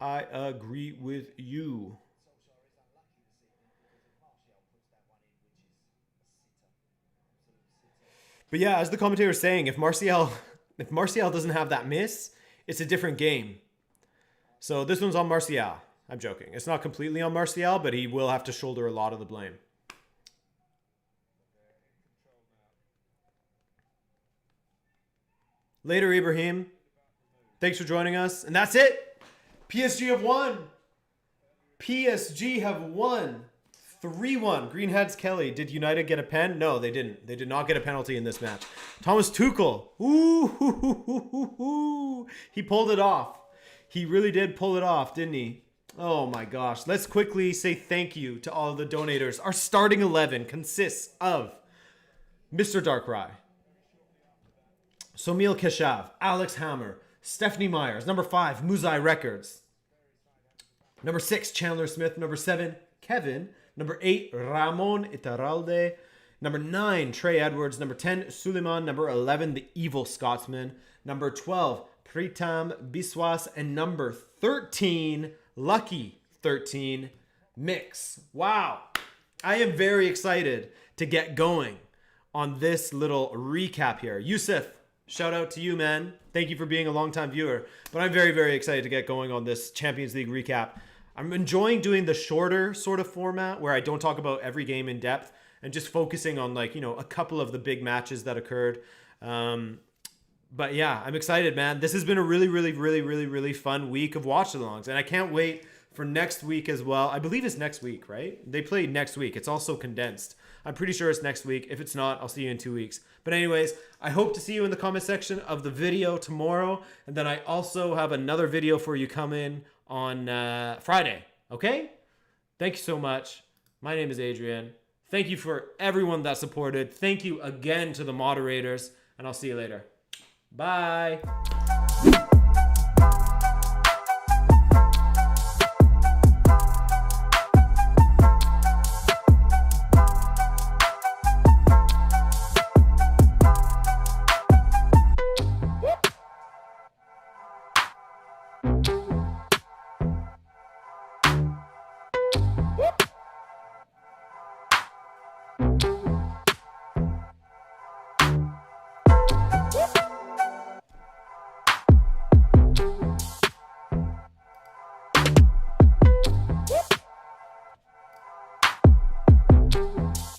I agree with you. But yeah, as the commentator was saying, if Martial doesn't have that miss, it's a different game. So this one's on Martial. I'm joking. It's not completely on Martial, but he will have to shoulder a lot of the blame. Later, Ibrahim. Thanks for joining us. And that's it. PSG have won. PSG have won. 3-1. Greenheads Kelly. Did United get a pen? No, they didn't. They did not get a penalty in this match. Thomas Tuchel. Ooh, he pulled it off. He really did pull it off, didn't he? Oh my gosh. Let's quickly say thank you to all of the donators. Our starting 11 consists of Mr. Darkrai, Somil Keshav, Alex Hammer, Stephanie Myers, number 5, Muzai Records, number 6, Chandler Smith, number 7, Kevin, number 8, Ramon Itaralde, number 9, Trey Edwards, number 10, Suleiman, number 11, The Evil Scotsman, number 12, Pritam Biswas, and number 13, Lucky 13, Mix. Wow. I am very excited to get going on this little recap here. Yusuf, shout out to you, man. Thank you for being a longtime viewer. But I'm very, very excited to get going on this Champions League recap. I'm enjoying doing the shorter sort of format where I don't talk about every game in depth and just focusing on, like, you know, a couple of the big matches that occurred. But yeah, I'm excited, man. This has been a really, really, really, really, really fun week of watch-alongs. And I can't wait for next week as well. I believe it's next week, right? They play next week. It's also condensed. I'm pretty sure it's next week. If it's not, I'll see you in 2 weeks. But anyways, I hope to see you in the comment section of the video tomorrow. And then I also have another video for you coming on Friday. Okay? Thank you so much. My name is Adrian. Thank you for everyone that supported. Thank you again to the moderators. And I'll see you later. Bye.